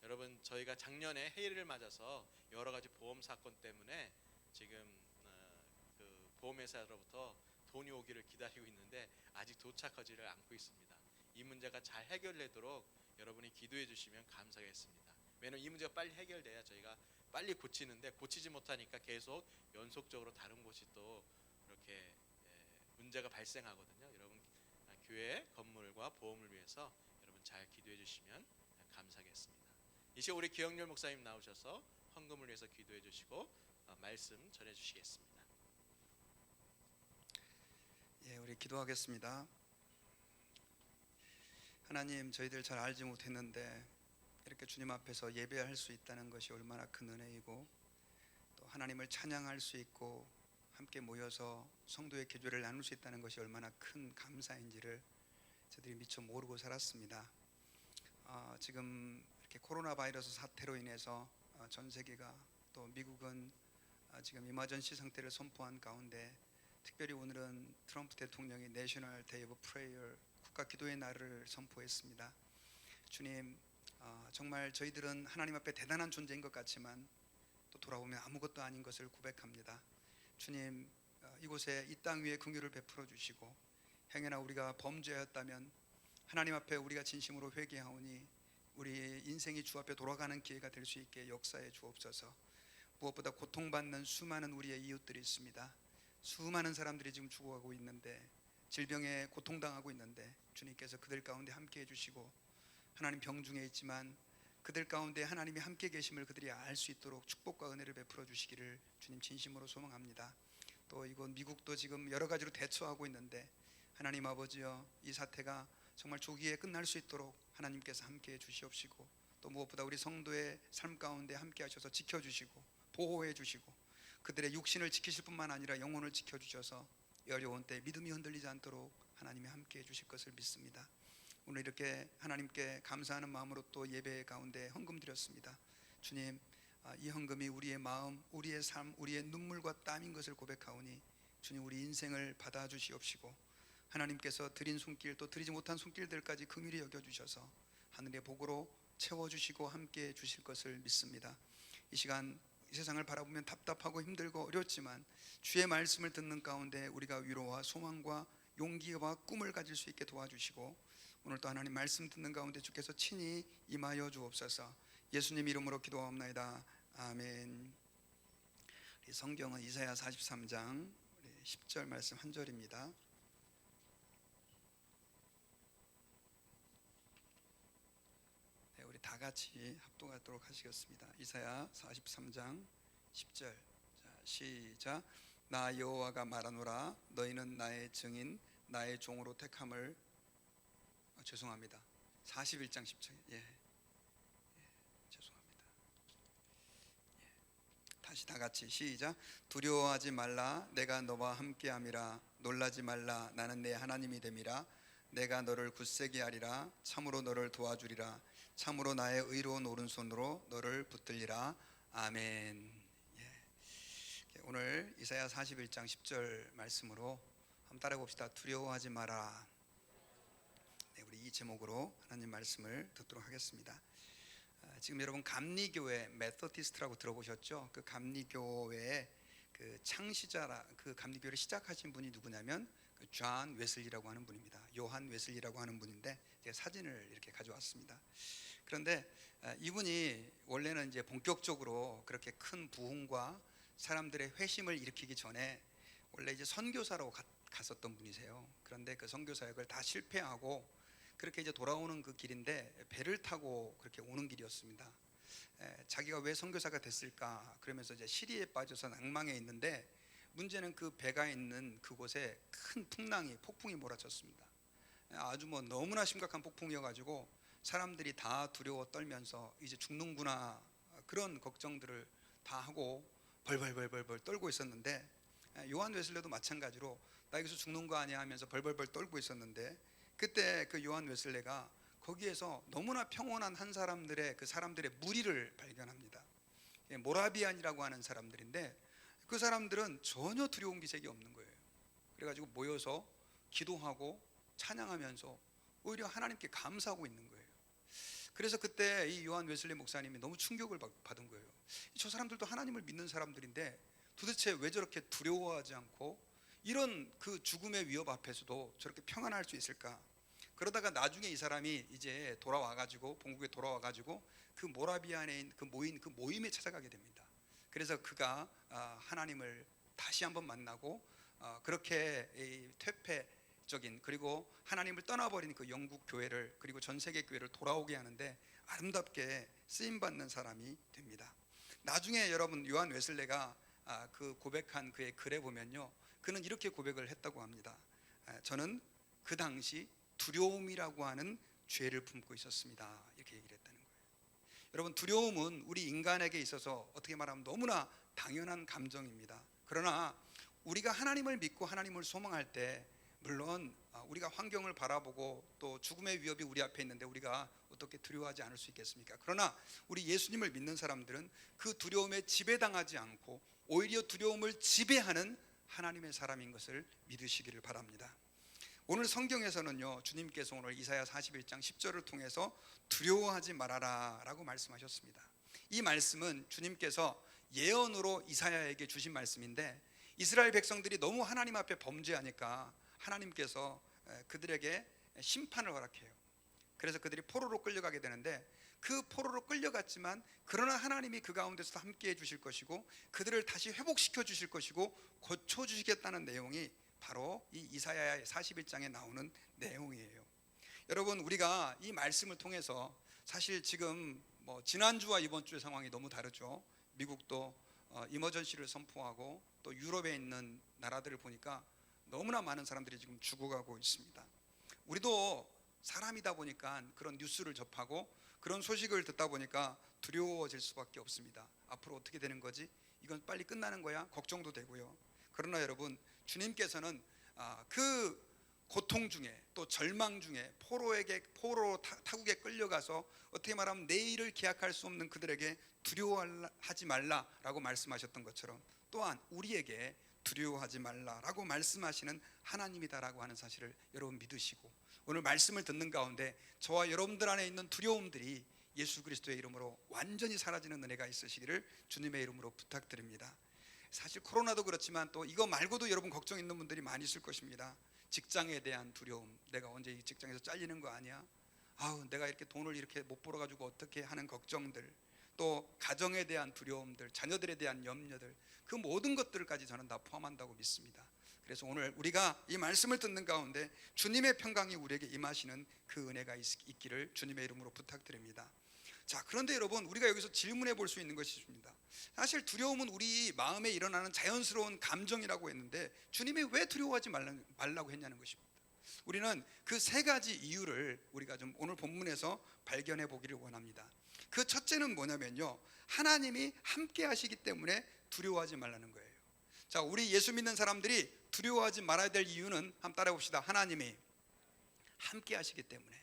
여러분, 저희가 작년에 해일을 맞아서 여러 가지 보험 사건 때문에 지금 그 보험회사로부터 돈이 오기를 기다리고 있는데 아직 도착하지를 않고 있습니다. 이 문제가 잘 해결되도록 여러분이 기도해 주시면 감사하겠습니다. 왜냐하면 이 문제가 빨리 해결돼야 저희가 빨리 고치는데, 고치지 못하니까 계속 연속적으로 다른 곳이 또 이렇게 문제가 발생하거든요. 여러분, 교회 건물과 보험을 위해서 여러분 잘 기도해 주시면 감사하겠습니다. 이 시간 우리 기영렬 목사님 나오셔서 헌금을 위해서 기도해 주시고 말씀 전해 주시겠습니다. 예, 우리 기도하겠습니다. 하나님, 저희들 잘 알지 못했는데 이렇게 주님 앞에서 예배할 수 있다는 것이 얼마나 큰 은혜이고, 또 하나님을 찬양할 수 있고 함께 모여서 성도의 기도를 나눌 수 있다는 것이 얼마나 큰 감사인지를 저희들이 미처 모르고 살았습니다. 지금 이렇게 코로나 바이러스 사태로 인해서 전 세계가, 또 미국은 지금 이머전시 상태를 선포한 가운데, 특별히 오늘은 트럼프 대통령이 내셔널 데이 오브 프레이어, 국가 기도의 날을 선포했습니다. 주님, 정말 저희들은 하나님 앞에 대단한 존재인 것 같지만 또 돌아보면 아무것도 아닌 것을 고백합니다. 주님, 이곳에 이 땅 위에 긍휼을 베풀어 주시고, 행여나 우리가 범죄하였다면 하나님 앞에 우리가 진심으로 회개하오니 우리 인생이 주 앞에 돌아가는 기회가 될 수 있게 역사해 주옵소서. 무엇보다 고통받는 수많은 우리의 이웃들이 있습니다. 수많은 사람들이 지금 죽어가고 있는데, 질병에 고통당하고 있는데, 주님께서 그들 가운데 함께 해주시고, 하나님 병중에 있지만 그들 가운데 하나님이 함께 계심을 그들이 알 수 있도록 축복과 은혜를 베풀어 주시기를 주님 진심으로 소망합니다. 또 이곳 미국도 지금 여러 가지로 대처하고 있는데, 하나님 아버지여, 이 사태가 정말 조기에 끝날 수 있도록 하나님께서 함께 해 주시옵시고, 또 무엇보다 우리 성도의 삶 가운데 함께 하셔서 지켜주시고 보호해 주시고, 그들의 육신을 지키실 뿐만 아니라 영혼을 지켜주셔서 어려운 때 믿음이 흔들리지 않도록 하나님이 함께 해주실 것을 믿습니다. 오늘 이렇게 하나님께 감사하는 마음으로 또 예배 가운데 헌금 드렸습니다. 주님, 이 헌금이 우리의 마음, 우리의 삶, 우리의 눈물과 땀인 것을 고백하오니 주님, 우리 인생을 받아주시옵시고, 하나님께서 드린 손길, 또 드리지 못한 손길들까지 긍휼히 여겨주셔서 하늘의 복으로 채워주시고 함께 해주실 것을 믿습니다. 이 시간 이 세상을 바라보면 답답하고 힘들고 어렵지만 주의 말씀을 듣는 가운데 우리가 위로와 소망과 용기와 꿈을 가질 수 있게 도와주시고, 오늘 또 하나님 말씀 듣는 가운데 주께서 친히 임하여 주옵소서. 예수님 이름으로 기도하옵나이다. 아멘. 성경은 이사야 43장 10절 말씀 한 절입니다. 네, 우리 다 같이 합독하도록 하시겠습니다. 이사야 43장 10절. 자, 시작. 나 여호와가 말하노라. 너희는 나의 증인, 나의 종으로 택함을, 죄송합니다. 41장 10절. 죄송합니다. 다시 다 같이 시작. 두려워하지 말라. 내가 너와 함께함이라. 놀라지 말라. 나는 내 하나님이 됨이라. 내가 너를 굳세게 하리라. 참으로 너를 도와주리라. 참으로 나의 의로운 오른손으로 너를 붙들리라. 아멘. 오늘 이사야 41장 10절 말씀으로 한번 따라해 봅시다. 두려워하지 마라. 네, 우리 이 제목으로 하나님 말씀을 듣도록 하겠습니다. 지금 여러분 감리교회 메소디스트라고 들어보셨죠? 그 감리교회의 그 창시자라, 그 감리교회를 시작하신 분이 누구냐면 존 웨슬리라고 하는 분입니다. 요한 웨슬리라고 하는 분인데 제가 사진을 이렇게 가져왔습니다. 그런데 이분이 원래는 이제 본격적으로 그렇게 큰 부흥과 사람들의 회심을 일으키기 전에 원래 이제 선교사로 갔었던 분이세요. 그런데 그 선교 사역을 다 실패하고 그렇게 이제 돌아오는 그 길인데 배를 타고 그렇게 오는 길이었습니다. 자기가 왜 선교사가 됐을까 그러면서 이제 시리에 빠져서 낭망해 있는데, 문제는 그 배가 있는 그곳에 큰 폭풍이 몰아쳤습니다. 아주 뭐 너무나 심각한 폭풍이어가지고 사람들이 다 두려워 떨면서 이제 죽는구나 그런 걱정들을 다 하고 벌벌 떨고 있었는데, 요한 웨슬레도 마찬가지로 나 여기서 죽는 거 아니야 하면서 벌벌 떨고 있었는데, 그때 그 요한 웨슬레가 거기에서 너무나 평온한 한 사람들의 그 사람들의 무리를 발견합니다. 모라비안이라고 하는 사람들인데 그 사람들은 전혀 두려운 기색이 없는 거예요. 그래가지고 모여서 기도하고 찬양하면서 오히려 하나님께 감사하고 있는 거예요. 그래서 그때 이 요한 웨슬리 목사님이 너무 충격을 받은 거예요. 저 사람들도 하나님을 믿는 사람들인데 도대체 왜 저렇게 두려워하지 않고 이런 그 죽음의 위협 앞에서도 저렇게 평안할 수 있을까? 그러다가 나중에 이 사람이 이제 돌아와가지고 본국에 돌아와가지고 그 모라비안에 있는 그 모임에 찾아가게 됩니다. 그래서 그가 하나님을 다시 한번 만나고 그렇게 이 퇴폐적인 그리고 하나님을 떠나버린 그 영국 교회를 그리고 전 세계 교회를 돌아오게 하는데 아름답게 쓰임 받는 사람이 됩니다. 나중에 여러분 요한 웨슬레가 그 고백한 그의 글에 보면요, 그는 이렇게 고백을 했다고 합니다. 저는 그 당시 두려움이라고 하는 죄를 품고 있었습니다. 이렇게 얘기를 했다는 거예요. 여러분, 두려움은 우리 인간에게 있어서 어떻게 말하면 너무나 당연한 감정입니다. 그러나 우리가 하나님을 믿고 하나님을 소망할 때 물론 우리가 환경을 바라보고 또 죽음의 위협이 우리 앞에 있는데 우리가 어떻게 두려워하지 않을 수 있겠습니까? 그러나 우리 예수님을 믿는 사람들은 그 두려움에 지배당하지 않고 오히려 두려움을 지배하는 하나님의 사람인 것을 믿으시기를 바랍니다. 오늘 성경에서는요, 주님께서 오늘 이사야 41장 10절을 통해서 두려워하지 말아라 라고 말씀하셨습니다. 이 말씀은 주님께서 예언으로 이사야에게 주신 말씀인데 이스라엘 백성들이 너무 하나님 앞에 범죄하니까 하나님께서 그들에게 심판을 허락해요. 그래서 그들이 포로로 끌려가게 되는데 그 포로로 끌려갔지만 그러나 하나님이 그 가운데서 함께 해주실 것이고 그들을 다시 회복시켜 주실 것이고 고쳐주시겠다는 내용이 바로 이 이사야 41장에 나오는 내용이에요. 여러분, 우리가 이 말씀을 통해서 사실 지금 지난주와 이번 주의 상황이 너무 다르죠. 미국도 이머전시를 선포하고 또 유럽에 있는 나라들을 보니까 너무나 많은 사람들이 지금 죽어가고 있습니다. 우리도 사람이다 보니까 그런 뉴스를 접하고 그런 소식을 듣다 보니까 두려워질 수밖에 없습니다. 앞으로 어떻게 되는 거지? 이건 빨리 끝나는 거야? 걱정도 되고요. 그러나 여러분, 주님께서는 그 고통 중에 또 절망 중에 포로 타국에 끌려가서 어떻게 말하면 내일을 기약할 수 없는 그들에게 두려워하지 말라라고 말씀하셨던 것처럼 또한 우리에게 두려워하지 말라라고 말씀하시는 하나님이다라고 하는 사실을 여러분 믿으시고 오늘 말씀을 듣는 가운데 저와 여러분들 안에 있는 두려움들이 예수 그리스도의 이름으로 완전히 사라지는 은혜가 있으시기를 주님의 이름으로 부탁드립니다. 사실 코로나도 그렇지만 또 이거 말고도 여러분 걱정 있는 분들이 많이 있을 것입니다. 직장에 대한 두려움, 내가 언제 이 직장에서 잘리는 거 아니야? 내가 이렇게 돈을 이렇게 못 벌어가지고 어떻게 하는 걱정들, 또 가정에 대한 두려움들, 자녀들에 대한 염려들, 그 모든 것들까지 저는 다 포함한다고 믿습니다. 그래서 오늘 우리가 이 말씀을 듣는 가운데 주님의 평강이 우리에게 임하시는 그 은혜가 있기를 주님의 이름으로 부탁드립니다. 자, 그런데 여러분, 우리가 여기서 질문해 볼 수 있는 것이 있습니다. 사실 두려움은 우리 마음에 일어나는 자연스러운 감정이라고 했는데 주님이 왜 두려워하지 말라고 했냐는 것입니다. 우리는 그 세 가지 이유를 우리가 좀 오늘 본문에서 발견해 보기를 원합니다. 그 첫째는 뭐냐면요, 하나님이 함께 하시기 때문에 두려워하지 말라는 거예요. 자, 우리 예수 믿는 사람들이 두려워하지 말아야 될 이유는 한번 따라해 봅시다. 하나님이 함께 하시기 때문에.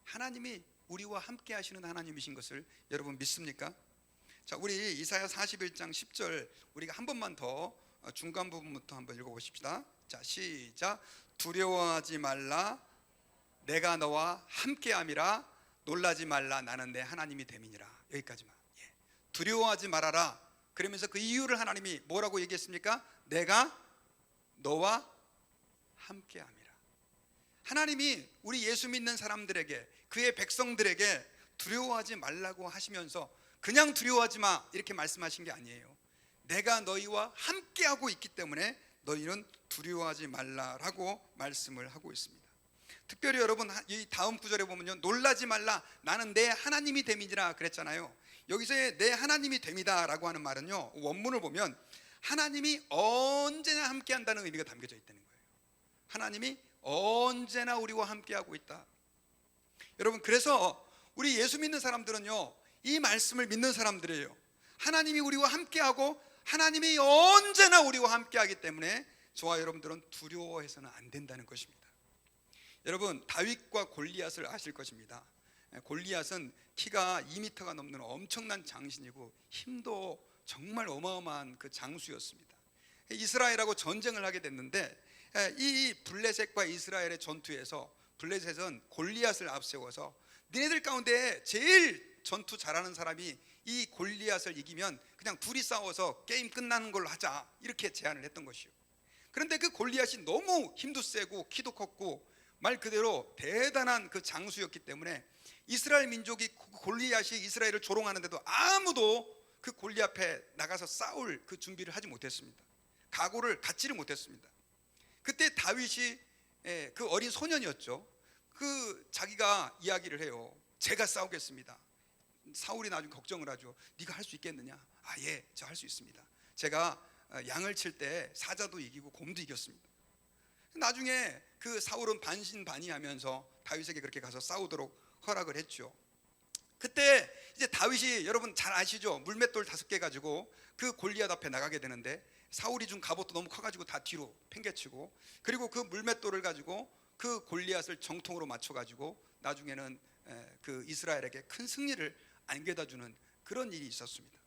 하나님이 우리와 함께 하시는 하나님이신 것을 여러분 믿습니까? 자, 우리 이사야 41장 10절 우리가 한 번만 더 중간 부분부터 한번 읽어보십시다. 자, 시작. 두려워하지 말라, 내가 너와 함께함이라, 놀라지 말라, 나는 내 하나님이 됨이니라. 여기까지만. 두려워하지 말아라. 그러면서 그 이유를 하나님이 뭐라고 얘기했습니까? 내가 너와 함께함이라. 하나님이 우리 예수 믿는 사람들에게, 그의 백성들에게 두려워하지 말라고 하시면서 그냥 두려워하지 마 이렇게 말씀하신 게 아니에요. 내가 너희와 함께하고 있기 때문에 너희는 두려워하지 말라라고 말씀을 하고 있습니다. 특별히 여러분, 이 다음 구절에 보면요, 놀라지 말라, 나는 내 하나님이 됨이니라 그랬잖아요. 여기서의 내 하나님이 됨이다 라고 하는 말은요, 원문을 보면 하나님이 언제나 함께 한다는 의미가 담겨져 있다는 거예요. 하나님이 언제나 우리와 함께하고 있다. 여러분, 그래서 우리 예수 믿는 사람들은요, 이 말씀을 믿는 사람들이에요. 하나님이 우리와 함께하고 하나님이 언제나 우리와 함께하기 때문에 저와 여러분들은 두려워해서는 안 된다는 것입니다. 여러분, 다윗과 골리앗을 아실 것입니다. 골리앗은 키가 2m가 넘는 엄청난 장신이고 힘도 정말 어마어마한 그 장수였습니다. 이스라엘하고 전쟁을 하게 됐는데 이 블레셋과 이스라엘의 전투에서 블레셋은 골리앗을 앞세워서 너네들 가운데 제일 전투 잘하는 사람이 이 골리앗을 이기면 그냥 둘이 싸워서 게임 끝나는 걸로 하자, 이렇게 제안을 했던 것이요. 그런데 그 골리앗이 너무 힘도 세고 키도 컸고 말 그대로 대단한 그 장수였기 때문에 이스라엘 민족이 골리앗이 이스라엘을 조롱하는데도 아무도 그 골리앗 앞에 나가서 싸울 그 준비를 하지 못했습니다. 각오를 갖지를 못했습니다. 그때 다윗이 그 어린 소년이었죠. 그 자기가 이야기를 해요. 제가 싸우겠습니다. 사울이 나중에 걱정을 하죠. 네가 할 수 있겠느냐? 예, 저 할 수 있습니다. 제가 양을 칠 때 사자도 이기고 곰도 이겼습니다. 나중에 그 사울은 반신반의하면서 다윗에게 그렇게 가서 싸우도록 허락을 했죠. 그때 이제 다윗이, 여러분 잘 아시죠? 물맷돌 5개 가지고 그 골리앗 앞에 나가게 되는데 사울이 준 갑옷도 너무 커가지고 다 뒤로 팽개치고, 그리고 그 물맷돌을 가지고 그 골리앗을 정통으로 맞춰가지고 나중에는 그 이스라엘에게 큰 승리를 안겨다주는 그런 일이 있었습니다.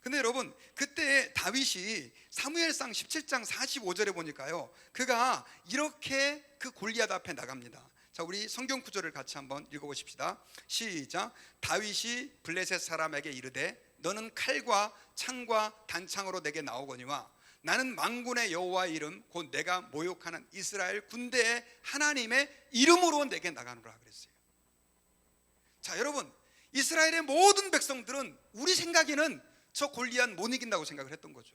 근데 여러분, 그때 다윗이 사무엘상 17장 45절에 보니까요, 그가 이렇게 그 골리앗 앞에 나갑니다. 자, 우리 성경 구절을 같이 한번 읽어보십시다. 시작. 다윗이 블레셋 사람에게 이르되 너는 칼과 창과 단창으로 내게 나오거니와 나는 만군의 여호와의 이름 곧 내가 모욕하는 이스라엘 군대의 하나님의 이름으로 내게 나가노라 그랬어요. 자, 여러분, 이스라엘의 모든 백성들은 우리 생각에는 저 골리앗 못 이긴다고 생각을 했던 거죠.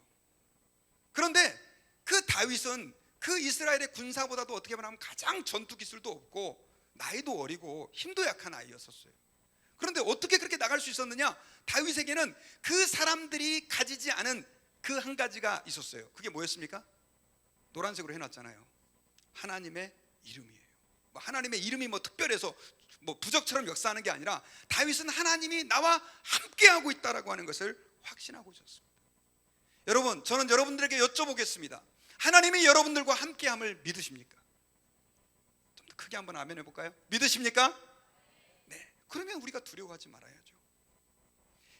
그런데 그 다윗은 그 이스라엘의 군사보다도 어떻게 말하면 가장 전투 기술도 없고 나이도 어리고 힘도 약한 아이였었어요. 그런데 어떻게 그렇게 나갈 수 있었느냐? 다윗에게는 그 사람들이 가지지 않은 그 한 가지가 있었어요. 그게 뭐였습니까? 노란색으로 해놨잖아요. 하나님의 이름이에요. 하나님의 이름이 특별해서 부적처럼 역사하는 게 아니라 다윗은 하나님이 나와 함께하고 있다라고 하는 것을 확신하고 있었습니다. 여러분, 저는 여러분들에게 여쭤보겠습니다. 하나님이 여러분들과 함께함을 믿으십니까? 좀 더 크게 한번 아멘 해볼까요? 믿으십니까? 네. 그러면 우리가 두려워하지 말아야죠.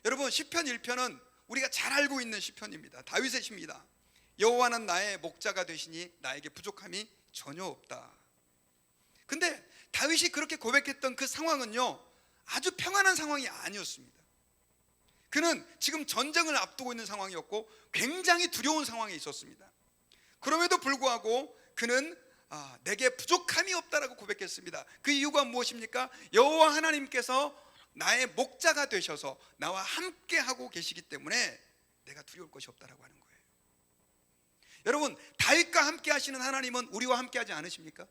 여러분, 시편 1편은 우리가 잘 알고 있는 시편입니다. 다윗의 시입니다. 여호와는 나의 목자가 되시니 나에게 부족함이 전혀 없다. 근데 다윗이 그렇게 고백했던 그 상황은요, 아주 평안한 상황이 아니었습니다. 그는 지금 전쟁을 앞두고 있는 상황이었고 굉장히 두려운 상황에 있었습니다. 그럼에도 불구하고 그는 내게 부족함이 없다라고 고백했습니다. 그 이유가 무엇입니까? 여호와 하나님께서 나의 목자가 되셔서 나와 함께 하고 계시기 때문에 내가 두려울 것이 없다라고 하는 거예요. 여러분, 다윗과 함께 하시는 하나님은 우리와 함께 하지 않으십니까?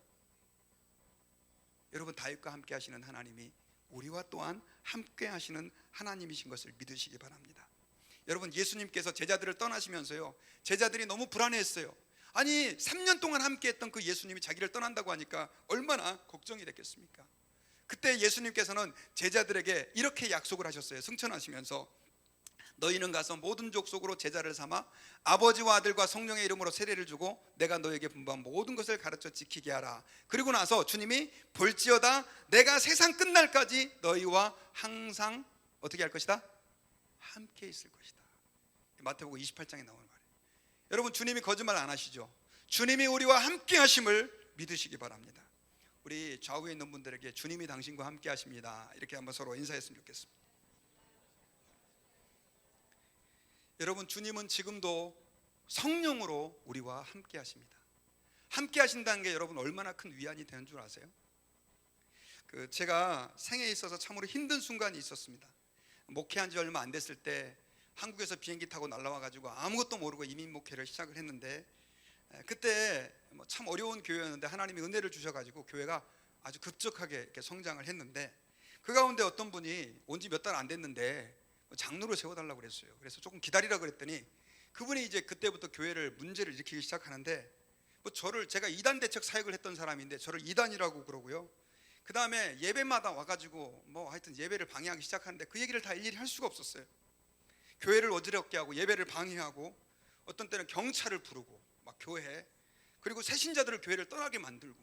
여러분, 다윗과 함께 하시는 하나님이 우리와 또한 함께 하시는 하나님이신 것을 믿으시기 바랍니다. 여러분, 예수님께서 제자들을 떠나시면서요, 제자들이 너무 불안해했어요. 아니, 3년 동안 함께 했던 그 예수님이 자기를 떠난다고 하니까 얼마나 걱정이 됐겠습니까? 그때 예수님께서는 제자들에게 이렇게 약속을 하셨어요. 승천하시면서 너희는 가서 모든 족속으로 제자를 삼아 아버지와 아들과 성령의 이름으로 세례를 주고 내가 너에게 분부한 모든 것을 가르쳐 지키게 하라. 그리고 나서 주님이 볼지어다 내가 세상 끝날까지 너희와 항상 어떻게 할 것이다? 함께 있을 것이다. 마태복음 28장에 나오는 말이에요. 여러분, 주님이 거짓말 안 하시죠? 주님이 우리와 함께 하심을 믿으시기 바랍니다. 우리 좌우에 있는 분들에게 주님이 당신과 함께 하십니다, 이렇게 한번 서로 인사했으면 좋겠습니다. 여러분, 주님은 지금도 성령으로 우리와 함께 하십니다. 함께 하신다는 게 여러분 얼마나 큰 위안이 되는 줄 아세요? 제가 생애에 있어서 참으로 힘든 순간이 있었습니다. 목회한 지 얼마 안 됐을 때 한국에서 비행기 타고 날라와 가지고 아무것도 모르고 이민 목회를 시작을 했는데, 그때 참 어려운 교회였는데 하나님이 은혜를 주셔가지고 교회가 아주 급격하게 이렇게 성장을 했는데, 그 가운데 어떤 분이 온 지 몇 달 안 됐는데 장로를 세워달라고 그랬어요. 그래서 조금 기다리라 그랬더니 그분이 이제 그때부터 교회를 문제를 일으키기 시작하는데, 제가 이단 대책 사역을 했던 사람인데 저를 이단이라고 그러고요. 그 다음에 예배마다 와가지고 하여튼 예배를 방해하기 시작하는데 그 얘기를 다 일일이 할 수가 없었어요. 교회를 어지럽게 하고 예배를 방해하고 어떤 때는 경찰을 부르고 막 교회, 그리고 새신자들을 교회를 떠나게 만들고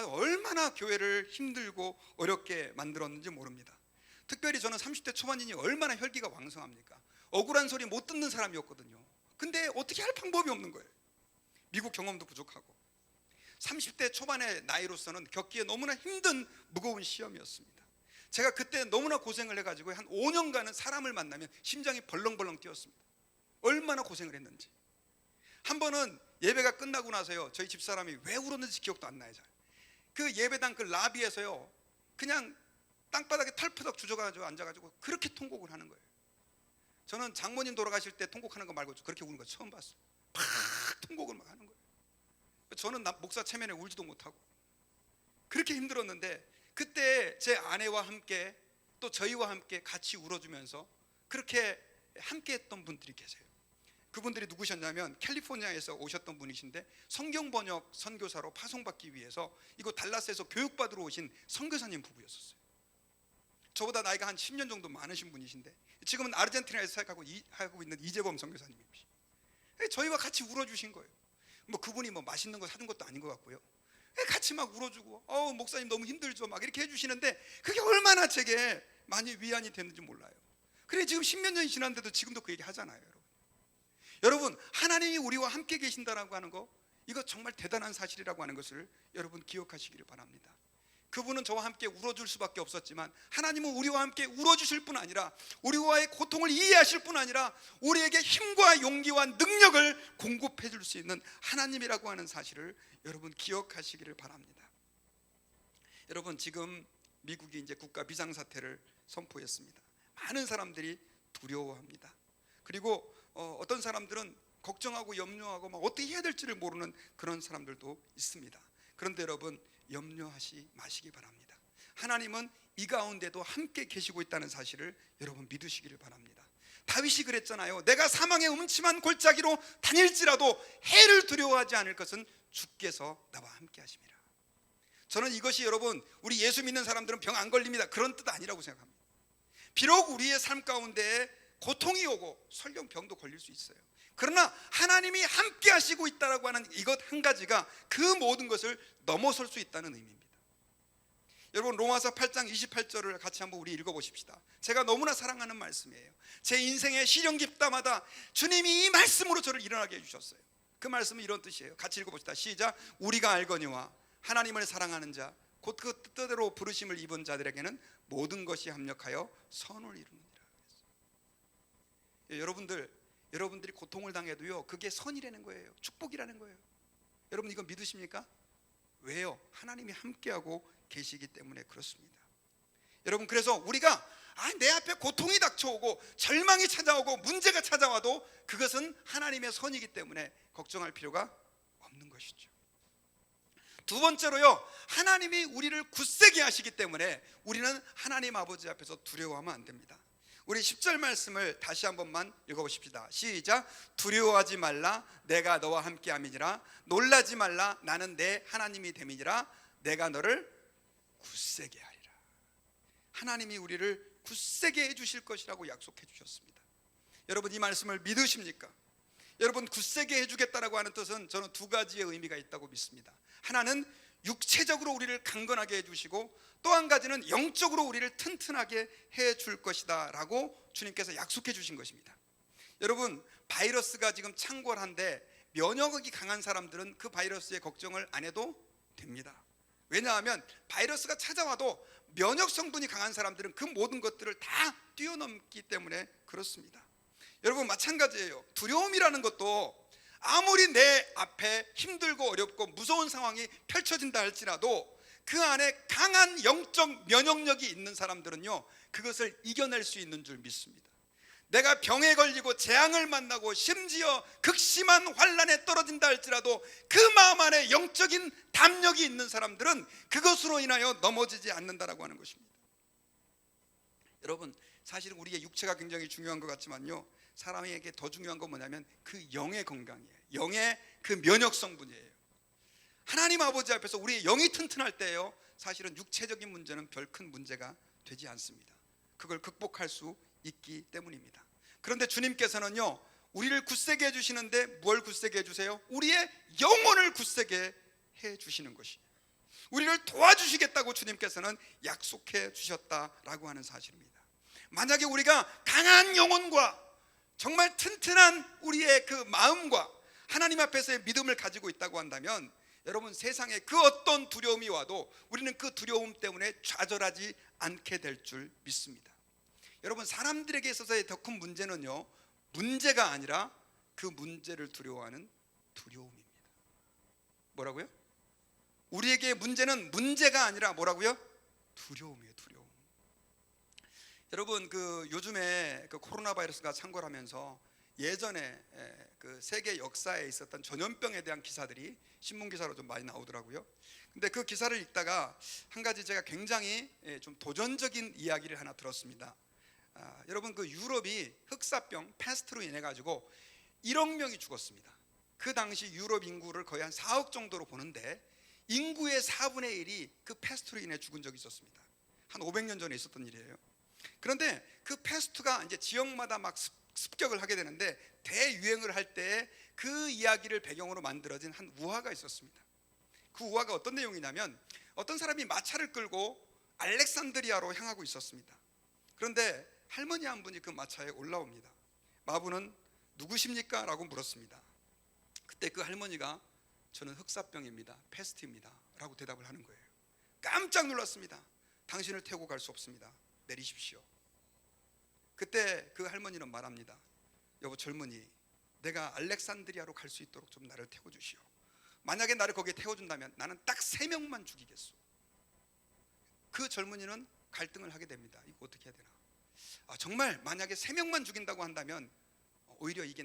얼마나 교회를 힘들고 어렵게 만들었는지 모릅니다. 특별히 저는 30대 초반이니 얼마나 혈기가 왕성합니까? 억울한 소리 못 듣는 사람이었거든요. 근데 어떻게 할 방법이 없는 거예요. 미국 경험도 부족하고 30대 초반의 나이로서는 겪기에 너무나 힘든 무거운 시험이었습니다. 제가 그때 너무나 고생을 해가지고 한 5년간은 사람을 만나면 심장이 벌렁벌렁 뛰었습니다. 얼마나 고생을 했는지. 한 번은 예배가 끝나고 나서요, 저희 집사람이 왜 울었는지 기억도 안 나요. 그 예배당 그 라비에서요, 그냥 땅바닥에 털푸덕 주저가지고 앉아가지고 그렇게 통곡을 하는 거예요. 저는 장모님 돌아가실 때 통곡하는 거 말고 그렇게 우는 거 처음 봤어요. 팍 통곡을 막 하는 거예요. 저는 목사 체면에 울지도 못하고 그렇게 힘들었는데, 그때 제 아내와 함께 또 저희와 함께 같이 울어주면서 그렇게 함께 했던 분들이 계세요. 그분들이 누구셨냐면 캘리포니아에서 오셨던 분이신데 성경 번역 선교사로 파송받기 위해서 이곳 달라스에서 교육받으러 오신 선교사님 부부였었어요. 저보다 나이가 한 10년 정도 많으신 분이신데 지금은 아르헨티나에서 사역하고 있는 이재범 선교사님이시. 저희와 같이 울어주신 거예요. 뭐 그분이 뭐 맛있는 거 사준 것도 아닌 것 같고요. 같이 막 울어주고 목사님 너무 힘들죠 막 이렇게 해주시는데 그게 얼마나 제게 많이 위안이 됐는지 몰라요. 그래 지금 10몇 년이 지났는데도 지금도 그 얘기 하잖아요. 여러분 하나님이 우리와 함께 계신다라고 하는 거, 이거 정말 대단한 사실이라고 하는 것을 여러분 기억하시기를 바랍니다. 그분은 저와 함께 울어줄 수밖에 없었지만 하나님은 우리와 함께 울어주실 뿐 아니라 우리와의 고통을 이해하실 뿐 아니라 우리에게 힘과 용기와 능력을 공급해 줄 수 있는 하나님이라고 하는 사실을 여러분 기억하시기를 바랍니다. 여러분 지금 미국이 이제 국가 비상사태를 선포했습니다. 많은 사람들이 두려워합니다. 그리고 어떤 사람들은 걱정하고 염려하고 막 어떻게 해야 될지를 모르는 그런 사람들도 있습니다. 그런데 여러분 염려하지 마시기 바랍니다. 하나님은 이 가운데도 함께 계시고 있다는 사실을 여러분 믿으시기를 바랍니다. 다윗이 그랬잖아요. 내가 사망의 음침한 골짜기로 다닐지라도 해를 두려워하지 않을 것은 주께서 나와 함께 하심이라. 저는 이것이 여러분 우리 예수 믿는 사람들은 병 안 걸립니다 그런 뜻 아니라고 생각합니다. 비록 우리의 삶 가운데 고통이 오고 설령 병도 걸릴 수 있어요. 그러나 하나님이 함께 하시고 있다라고 하는 이것 한 가지가 그 모든 것을 넘어설 수 있다는 의미입니다. 여러분 로마서 8장 28절을 같이 한번 우리 읽어보십시다. 제가 너무나 사랑하는 말씀이에요. 제 인생의 시련 깊다마다 주님이 이 말씀으로 저를 일어나게 해주셨어요. 그 말씀은 이런 뜻이에요. 같이 읽어봅시다. 시작. 우리가 알거니와 하나님을 사랑하는 자 곧 그 뜻대로 부르심을 입은 자들에게는 모든 것이 합력하여 선을 이루느니라. 여러분들이 고통을 당해도요 그게 선이라는 거예요. 축복이라는 거예요. 여러분 이거 믿으십니까? 왜요? 하나님이 함께하고 계시기 때문에 그렇습니다. 여러분 그래서 우리가 내 앞에 고통이 닥쳐오고 절망이 찾아오고 문제가 찾아와도 그것은 하나님의 선이기 때문에 걱정할 필요가 없는 것이죠. 두 번째로요, 하나님이 우리를 굳세게 하시기 때문에 우리는 하나님 아버지 앞에서 두려워하면 안 됩니다. 우리 10절 말씀을 다시 한 번만 읽어보십시다. 시작. 두려워하지 말라 내가 너와 함께함이니라. 놀라지 말라 나는 내 하나님이 됨이니라. 내가 너를 굳세게 하리라. 하나님이 우리를 굳세게 해주실 것이라고 약속해 주셨습니다. 여러분 이 말씀을 믿으십니까? 여러분 굳세게 해주겠다라고 하는 뜻은 저는 두 가지의 의미가 있다고 믿습니다. 하나는 육체적으로 우리를 강건하게 해주시고 또 한 가지는 영적으로 우리를 튼튼하게 해줄 것이다 라고 주님께서 약속해 주신 것입니다. 여러분 바이러스가 지금 창궐한데 면역력이 강한 사람들은 그 바이러스에 걱정을 안 해도 됩니다. 왜냐하면 바이러스가 찾아와도 면역 성분이 강한 사람들은 그 모든 것들을 다 뛰어넘기 때문에 그렇습니다. 여러분 마찬가지예요. 두려움이라는 것도 아무리 내 앞에 힘들고 어렵고 무서운 상황이 펼쳐진다 할지라도 그 안에 강한 영적 면역력이 있는 사람들은요 그것을 이겨낼 수 있는 줄 믿습니다. 내가 병에 걸리고 재앙을 만나고 심지어 극심한 환난에 떨어진다 할지라도 그 마음 안에 영적인 담력이 있는 사람들은 그것으로 인하여 넘어지지 않는다라고 하는 것입니다. 여러분 사실은 우리의 육체가 굉장히 중요한 것 같지만요 사람에게 더 중요한 건 뭐냐면 그 영의 건강이에요. 영의 그 면역 성분이에요. 하나님 아버지 앞에서 우리의 영이 튼튼할 때요 사실은 육체적인 문제는 별 큰 문제가 되지 않습니다. 그걸 극복할 수 있기 때문입니다. 그런데 주님께서는요 우리를 굳세게 해주시는데 뭘 굳세게 해주세요? 우리의 영혼을 굳세게 해주시는 것이에요. 우리를 도와주시겠다고 주님께서는 약속해 주셨다라고 하는 사실입니다. 만약에 우리가 강한 영혼과 정말 튼튼한 우리의 그 마음과 하나님 앞에서의 믿음을 가지고 있다고 한다면 여러분, 세상에 그 어떤 두려움이 와도 우리는 그 두려움 때문에 좌절하지 않게 될 줄 믿습니다. 여러분, 사람들에게 있어서의 더 큰 문제는요, 문제가 아니라 그 문제를 두려워하는 두려움입니다. 뭐라고요? 우리에게 문제는 문제가 아니라 뭐라고요? 두려움이에요, 두려움. 여러분, 그 요즘에 그 코로나 바이러스가 창궐하면서 예전에 그 세계 역사에 있었던 전염병에 대한 기사들이 신문 기사로 좀 많이 나오더라고요. 근데 그 기사를 읽다가 한 가지 제가 굉장히 좀 도전적인 이야기를 하나 들었습니다. 여러분, 그 유럽이 흑사병 패스트로 인해 가지고 1억 명이 죽었습니다. 그 당시 유럽 인구를 거의 한 4억 정도로 보는데 인구의 4분의 1이 그 패스트로 인해 죽은 적이 있었습니다. 한 500년 전에 있었던 일이에요. 그런데 그 패스트가 이제 지역마다 막 습격을 하게 되는데 대유행을 할 때 그 이야기를 배경으로 만들어진 한 우화가 있었습니다. 그 우화가 어떤 내용이냐면 어떤 사람이 마차를 끌고 알렉산드리아로 향하고 있었습니다. 그런데 할머니 한 분이 그 마차에 올라옵니다. 마부는 누구십니까? 라고 물었습니다. 그때 그 할머니가 저는 흑사병입니다, 패스트입니다 라고 대답을 하는 거예요. 깜짝 놀랐습니다. 당신을 태우고 갈 수 없습니다, 내리십시오. 그때 그 할머니는 말합니다. 여보 젊은이, 내가 알렉산드리아로 갈 수 있도록 좀 나를 태워주시오. 만약에 나를 거기에 태워준다면 나는 딱 3명만 죽이겠소. 그 젊은이는 갈등을 하게 됩니다. 이거 어떻게 해야 되나? 정말 만약에 3명만 죽인다고 한다면 오히려 이게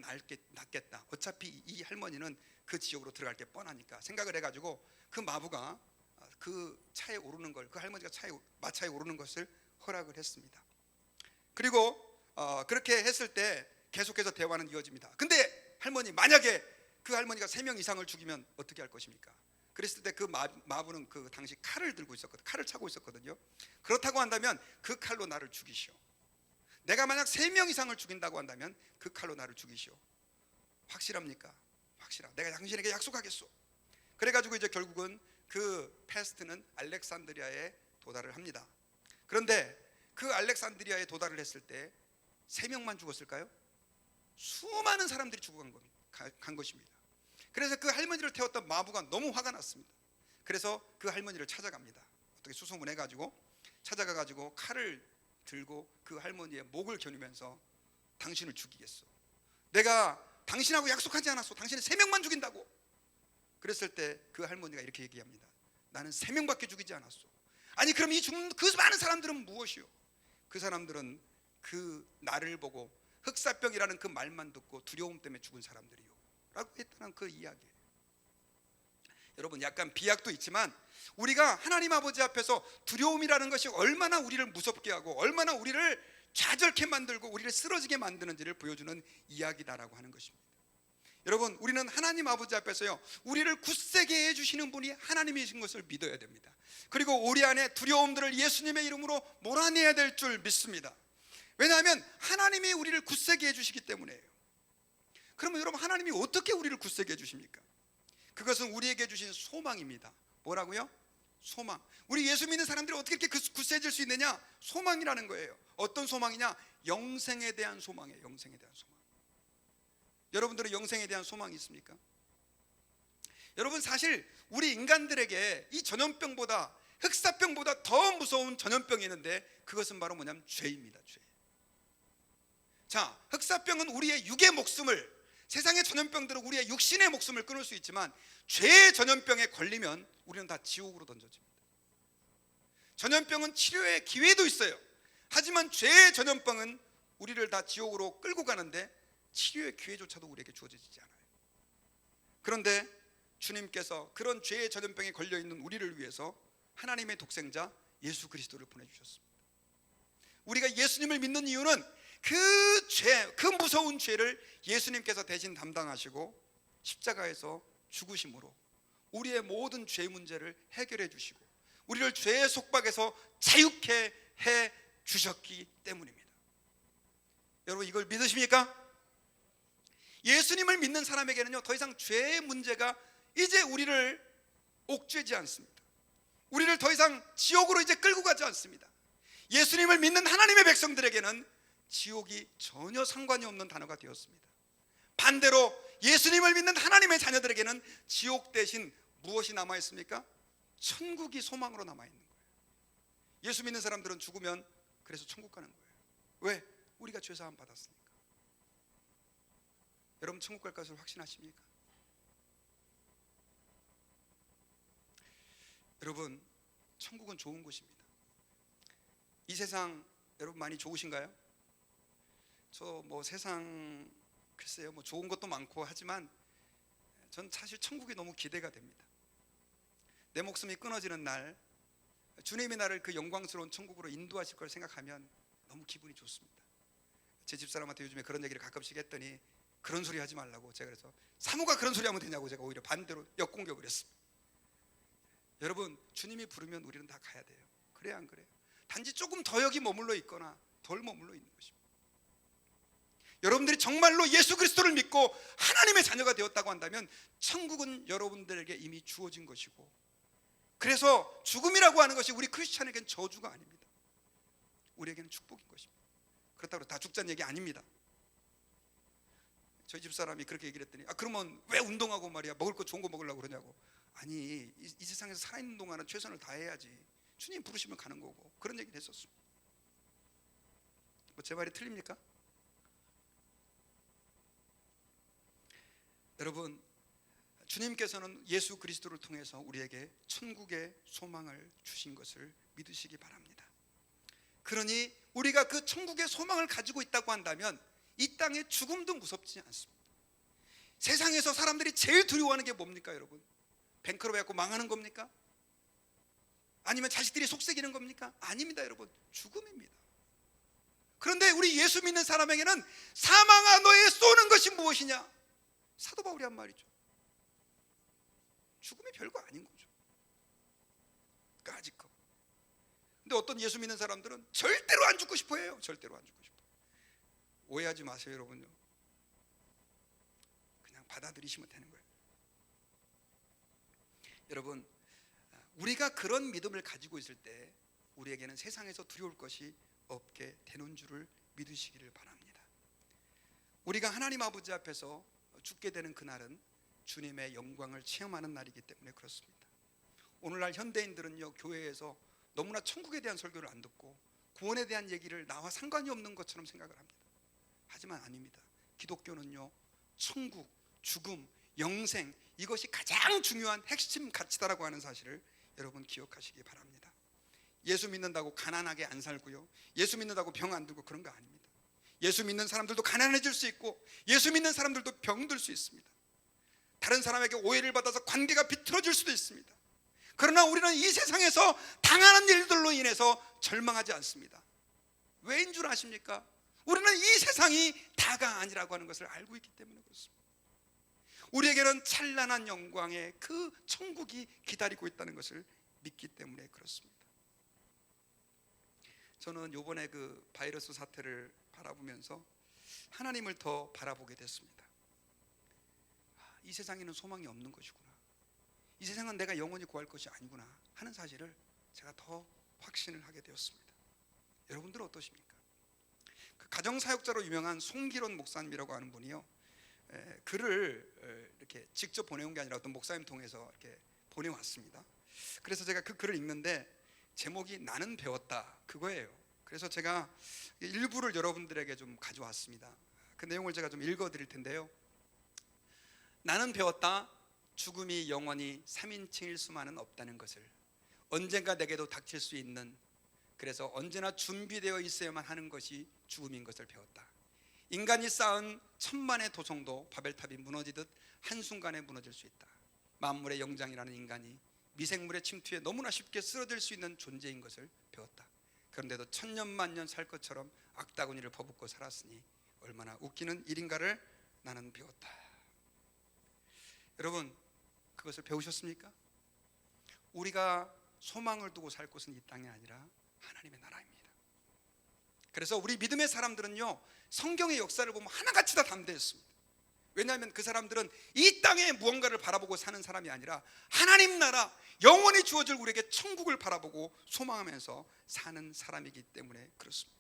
낫겠다. 어차피 이 할머니는 그 지역으로 들어갈 게 뻔하니까 생각을 해가지고 그 마부가 그 차에 오르는 걸, 그 할머니가 마차에 오르는 것을 허락을 했습니다. 그리고 그렇게 했을 때 계속해서 대화는 이어집니다. 근데 할머니, 만약에 그 할머니가 3명 이상을 죽이면 어떻게 할 것입니까? 그랬을 때 그 마부는 그 당시 칼을 들고 있었거든요. 칼을 차고 있었거든요. 그렇다고 한다면 그 칼로 나를 죽이시오. 내가 만약 3명 이상을 죽인다고 한다면 그 칼로 나를 죽이시오. 확실합니까? 확실하. 내가 당신에게 약속하겠소. 그래가지고 이제 결국은 그 패스트는 알렉산드리아에 도달을 합니다. 그런데 그 알렉산드리아에 도달을 했을 때 3명만 죽었을까요? 수많은 사람들이 죽어간 것입니다. 그래서 그 할머니를 태웠던 마부가 너무 화가 났습니다. 그래서 그 할머니를 찾아갑니다. 어떻게 수소문해가지고 찾아가가지고 칼을 들고 그 할머니의 목을 겨누면서 당신을 죽이겠소. 내가 당신하고 약속하지 않았소. 당신은 3명만 죽인다고. 그랬을 때 그 할머니가 이렇게 얘기합니다. 나는 3명밖에 죽이지 않았소. 아니 그럼 이 죽는 그 많은 사람들은 무엇이요? 그 사람들은 그 나를 보고 흑사병이라는 그 말만 듣고 두려움 때문에 죽은 사람들이요 라고 했다는 그 이야기예요. 여러분, 약간 비약도 있지만 우리가 하나님 아버지 앞에서 두려움이라는 것이 얼마나 우리를 무섭게 하고 얼마나 우리를 좌절케 만들고 우리를 쓰러지게 만드는지를 보여주는 이야기다라고 하는 것입니다. 여러분, 우리는 하나님 아버지 앞에서요, 우리를 굳세게 해주시는 분이 하나님이신 것을 믿어야 됩니다. 그리고 우리 안에 두려움들을 예수님의 이름으로 몰아내야 될 줄 믿습니다. 왜냐하면 하나님이 우리를 굳세게 해주시기 때문에요. 그러면 여러분, 하나님이 어떻게 우리를 굳세게 해주십니까? 그것은 우리에게 주신 소망입니다. 뭐라고요? 소망. 우리 예수 믿는 사람들이 어떻게 이렇게 굳세질 수 있느냐? 소망이라는 거예요. 어떤 소망이냐? 영생에 대한 소망이에요. 영생에 대한 소망. 여러분들은 영생에 대한 소망이 있습니까? 여러분, 사실 우리 인간들에게 이 전염병보다, 흑사병보다 더 무서운 전염병이 있는데 그것은 바로 뭐냐면 죄입니다. 죄. 자, 흑사병은 우리의 육의 목숨을, 세상의 전염병들은 우리의 육신의 목숨을 끊을 수 있지만 죄의 전염병에 걸리면 우리는 다 지옥으로 던져집니다. 전염병은 치료의 기회도 있어요. 하지만 죄의 전염병은 우리를 다 지옥으로 끌고 가는데 치료의 기회조차도 우리에게 주어지지 않아요. 그런데 주님께서 그런 죄의 전염병에 걸려있는 우리를 위해서 하나님의 독생자 예수 그리스도를 보내주셨습니다. 우리가 예수님을 믿는 이유는 그 죄, 그 무서운 죄를 예수님께서 대신 담당하시고 십자가에서 죽으심으로 우리의 모든 죄 문제를 해결해 주시고 우리를 죄의 속박에서 자유케 해 주셨기 때문입니다. 여러분, 이걸 믿으십니까? 예수님을 믿는 사람에게는요, 더 이상 죄의 문제가 이제 우리를 옥죄지 않습니다. 우리를 더 이상 지옥으로 이제 끌고 가지 않습니다. 예수님을 믿는 하나님의 백성들에게는 지옥이 전혀 상관이 없는 단어가 되었습니다. 반대로 예수님을 믿는 하나님의 자녀들에게는 지옥 대신 무엇이 남아 있습니까? 천국이 소망으로 남아 있는 거예요. 예수 믿는 사람들은 죽으면 그래서 천국 가는 거예요. 왜? 우리가 죄 사함 받았으니까. 여러분 천국 갈 것을 확신하십니까? 여러분 천국은 좋은 곳입니다. 이 세상 여러분 많이 좋으신가요? 저 뭐 세상 글쎄요 뭐 좋은 것도 많고 하지만 전 사실 천국이 너무 기대가 됩니다. 내 목숨이 끊어지는 날 주님이 나를 그 영광스러운 천국으로 인도하실 걸 생각하면 너무 기분이 좋습니다. 제 집사람한테 요즘에 그런 얘기를 가끔씩 했더니 그런 소리 하지 말라고 제가 그래서 사모가 그런 소리 하면 되냐고 제가 오히려 반대로 역공격을 했습니다. 여러분 주님이 부르면 우리는 다 가야 돼요. 그래야 안 그래요? 단지 조금 더 여기 머물러 있거나 덜 머물러 있는 것입니다. 여러분들이 정말로 예수 그리스도를 믿고 하나님의 자녀가 되었다고 한다면 천국은 여러분들에게 이미 주어진 것이고, 그래서 죽음이라고 하는 것이 우리 크리스찬에게는 저주가 아닙니다. 우리에게는 축복인 것입니다. 그렇다고 다 죽자는 얘기 아닙니다. 저희 집사람이 그렇게 얘기를 했더니 그러면 왜 운동하고 말이야 먹을 거 좋은 거 먹으려고 그러냐고. 아니 이 세상에서 살아있는 동안은 최선을 다해야지 주님 부르시면 가는 거고, 그런 얘기를 했었습니다. 뭐 제 말이 틀립니까? 여러분 주님께서는 예수 그리스도를 통해서 우리에게 천국의 소망을 주신 것을 믿으시기 바랍니다. 그러니 우리가 그 천국의 소망을 가지고 있다고 한다면 이 땅의 죽음도 무섭지 않습니다. 세상에서 사람들이 제일 두려워하는 게 뭡니까 여러분? 뱅크로 해갖고 망하는 겁니까? 아니면 자식들이 속썩이는 겁니까? 아닙니다 여러분, 죽음입니다. 그런데 우리 예수 믿는 사람에게는 사망아 너의 쏘는 것이 무엇이냐? 사도 바울이 한 말이죠. 죽음이 별거 아닌 거죠. 까짓 거. 근데 어떤 예수 믿는 사람들은 절대로 안 죽고 싶어 해요. 절대로 안 죽고 싶어. 오해하지 마세요 여러분요. 그냥 받아들이시면 되는 거예요. 여러분 우리가 그런 믿음을 가지고 있을 때 우리에게는 세상에서 두려울 것이 없게 되는 줄을 믿으시기를 바랍니다. 우리가 하나님 아버지 앞에서 죽게 되는 그날은 주님의 영광을 체험하는 날이기 때문에 그렇습니다. 오늘날 현대인들은요 교회에서 너무나 천국에 대한 설교를 안 듣고 구원에 대한 얘기를 나와 상관이 없는 것처럼 생각을 합니다. 하지만 아닙니다. 기독교는요 천국, 죽음, 영생 이것이 가장 중요한 핵심 가치다라고 하는 사실을 여러분 기억하시기 바랍니다. 예수 믿는다고 가난하게 안 살고요, 예수 믿는다고 병 안 들고 그런 거 아닙니다. 예수 믿는 사람들도 가난해질 수 있고 예수 믿는 사람들도 병들 수 있습니다. 다른 사람에게 오해를 받아서 관계가 비틀어질 수도 있습니다. 그러나 우리는 이 세상에서 당하는 일들로 인해서 절망하지 않습니다. 왜인 줄 아십니까? 우리는 이 세상이 다가 아니라고 하는 것을 알고 있기 때문에 그렇습니다. 우리에게는 찬란한 영광의 그 천국이 기다리고 있다는 것을 믿기 때문에 그렇습니다. 저는 이번에 그 바이러스 사태를 바라보면서 하나님을 더 바라보게 됐습니다. 이 세상에는 소망이 없는 것이구나, 이 세상은 내가 영원히 구할 것이 아니구나 하는 사실을 제가 더 확신을 하게 되었습니다. 여러분들은 어떠십니까? 그 가정사역자로 유명한 송기론 목사님이라고 하는 분이요 글을 이렇게 직접 보내온 게 아니라 어떤 목사님 통해서 이렇게 보내왔습니다. 그래서 제가 그 글을 읽는데 제목이 나는 배웠다 그거예요. 그래서 제가 일부를 여러분들에게 좀 가져왔습니다. 그 내용을 제가 좀 읽어드릴 텐데요. 나는 배웠다. 죽음이 영원히 3인칭일 수만은 없다는 것을, 언젠가 내게도 닥칠 수 있는, 그래서 언제나 준비되어 있어야만 하는 것이 죽음인 것을 배웠다. 인간이 쌓은 천만의 도성도 바벨탑이 무너지듯 한순간에 무너질 수 있다. 만물의 영장이라는 인간이 미생물의 침투에 너무나 쉽게 쓰러질 수 있는 존재인 것을 배웠다. 그런데도 천년만년 살 것처럼 악다구니를 퍼붓고 살았으니 얼마나 웃기는 일인가를 나는 배웠다. 여러분 그것을 배우셨습니까? 우리가 소망을 두고 살 곳은 이 땅이 아니라 하나님의 나라입니다. 그래서 우리 믿음의 사람들은요 성경의 역사를 보면 하나같이 다 담대했습니다. 왜냐하면 그 사람들은 이 땅에 무언가를 바라보고 사는 사람이 아니라 하나님 나라 영원히 주어질 우리에게 천국을 바라보고 소망하면서 사는 사람이기 때문에 그렇습니다.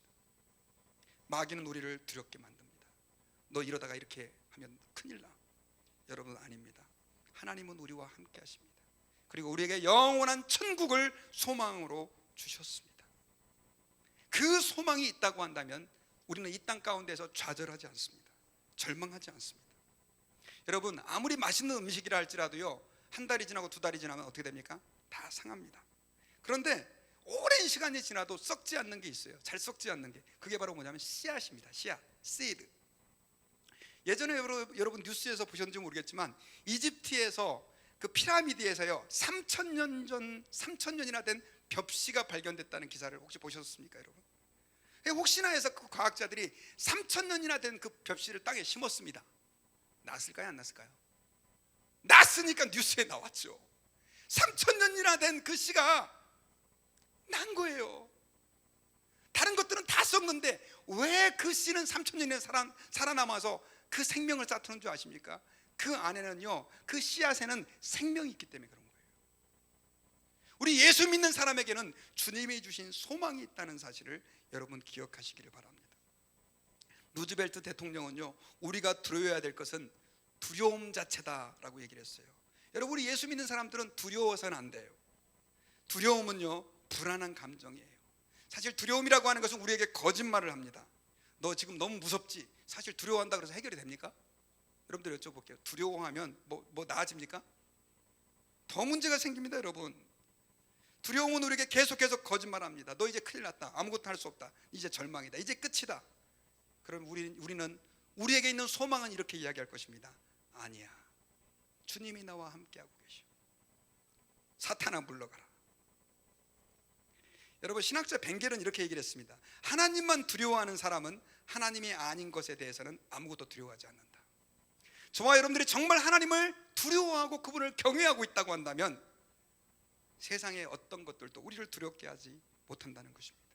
마귀는 우리를 두렵게 만듭니다. 너 이러다가 이렇게 하면 큰일 나. 여러분, 아닙니다. 하나님은 우리와 함께 하십니다. 그리고 우리에게 영원한 천국을 소망으로 주셨습니다. 그 소망이 있다고 한다면 우리는 이 땅 가운데서 좌절하지 않습니다. 절망하지 않습니다. 여러분, 아무리 맛있는 음식이라 할지라도요, 한 달이 지나고 두 달이 지나면 어떻게 됩니까? 다 상합니다. 그런데 오랜 시간이 지나도 썩지 않는 게 있어요. 잘 썩지 않는 게. 그게 바로 뭐냐면 씨앗입니다. 씨앗, seed. 예전에 여러분 뉴스에서 보셨는지 모르겠지만 이집트에서 그 피라미드에서요 3,000년이나 된 벽시가 발견됐다는 기사를 혹시 보셨습니까, 여러분? 혹시나 해서 그 과학자들이 3,000년이나 된 그 벽시를 땅에 심었습니다. 났을까요, 안 났을까요? 났으니까 뉴스에 나왔죠. 3,000년이나 된 그 씨가 난 거예요. 다른 것들은 다 썩는데 왜 그 씨는 3,000년이나 살아남아서 그 생명을 쌓두는 줄 아십니까? 그 안에는요, 그 씨앗에는 생명이 있기 때문에 그런 거예요. 우리 예수 믿는 사람에게는 주님이 주신 소망이 있다는 사실을 여러분 기억하시기를 바랍니다. 루즈벨트 대통령은요, 우리가 두려워해야 될 것은 두려움 자체다라고 얘기를 했어요. 여러분, 우리 예수 믿는 사람들은 두려워서는 안 돼요. 두려움은요, 불안한 감정이에요. 사실 두려움이라고 하는 것은 우리에게 거짓말을 합니다. 너 지금 너무 무섭지? 사실 두려워한다 그래서 해결이 됩니까? 여러분들 여쭤볼게요. 두려워하면 뭐 나아집니까? 더 문제가 생깁니다, 여러분. 두려움은 우리에게 계속해서 거짓말합니다. 너 이제 큰일 났다. 아무것도 할 수 없다. 이제 절망이다. 이제 끝이다. 그럼 우리는 우리에게 있는 소망은 이렇게 이야기할 것입니다. 아니야. 주님이 나와 함께하고 계셔. 사탄아 물러가라. 여러분, 신학자 벵겔은 이렇게 얘기를 했습니다. 하나님만 두려워하는 사람은 하나님이 아닌 것에 대해서는 아무것도 두려워하지 않는다. 저와 여러분들이 정말 하나님을 두려워하고 그분을 경외하고 있다고 한다면 세상의 어떤 것들도 우리를 두렵게 하지 못한다는 것입니다.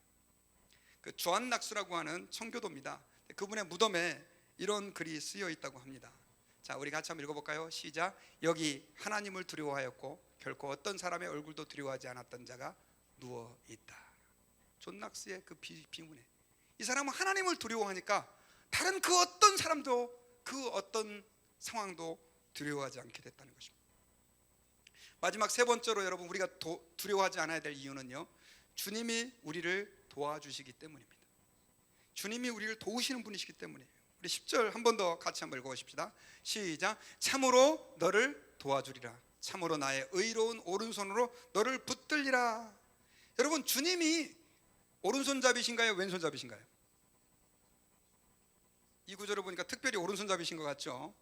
그 조한 낙수라고 하는 청교도입니다. 그분의 무덤에 이런 글이 쓰여 있다고 합니다. 자, 우리 같이 한번 읽어볼까요? 시작. 여기 하나님을 두려워하였고 결코 어떤 사람의 얼굴도 두려워하지 않았던 자가 누워 있다. 존 낙스의 그 비문에 이 사람은 하나님을 두려워하니까 다른 그 어떤 사람도 그 어떤 상황도 두려워하지 않게 됐다는 것입니다. 마지막 세 번째로 여러분 우리가 두려워하지 않아야 될 이유는요, 주님이 우리를 도와주시기 때문입니다. 주님이 우리를 도우시는 분이시기 때문이에요. 우리 10절 한 번 더 같이 한번 읽어보십시다. 시작. 참으로 너를 도와주리라. 참으로 나의 의로운 오른손으로 너를 붙들리라. 여러분, 주님이 오른손잡이신가요, 왼손잡이신가요? 이 구절을 보니까 특별히 오른손잡이신 것 같죠?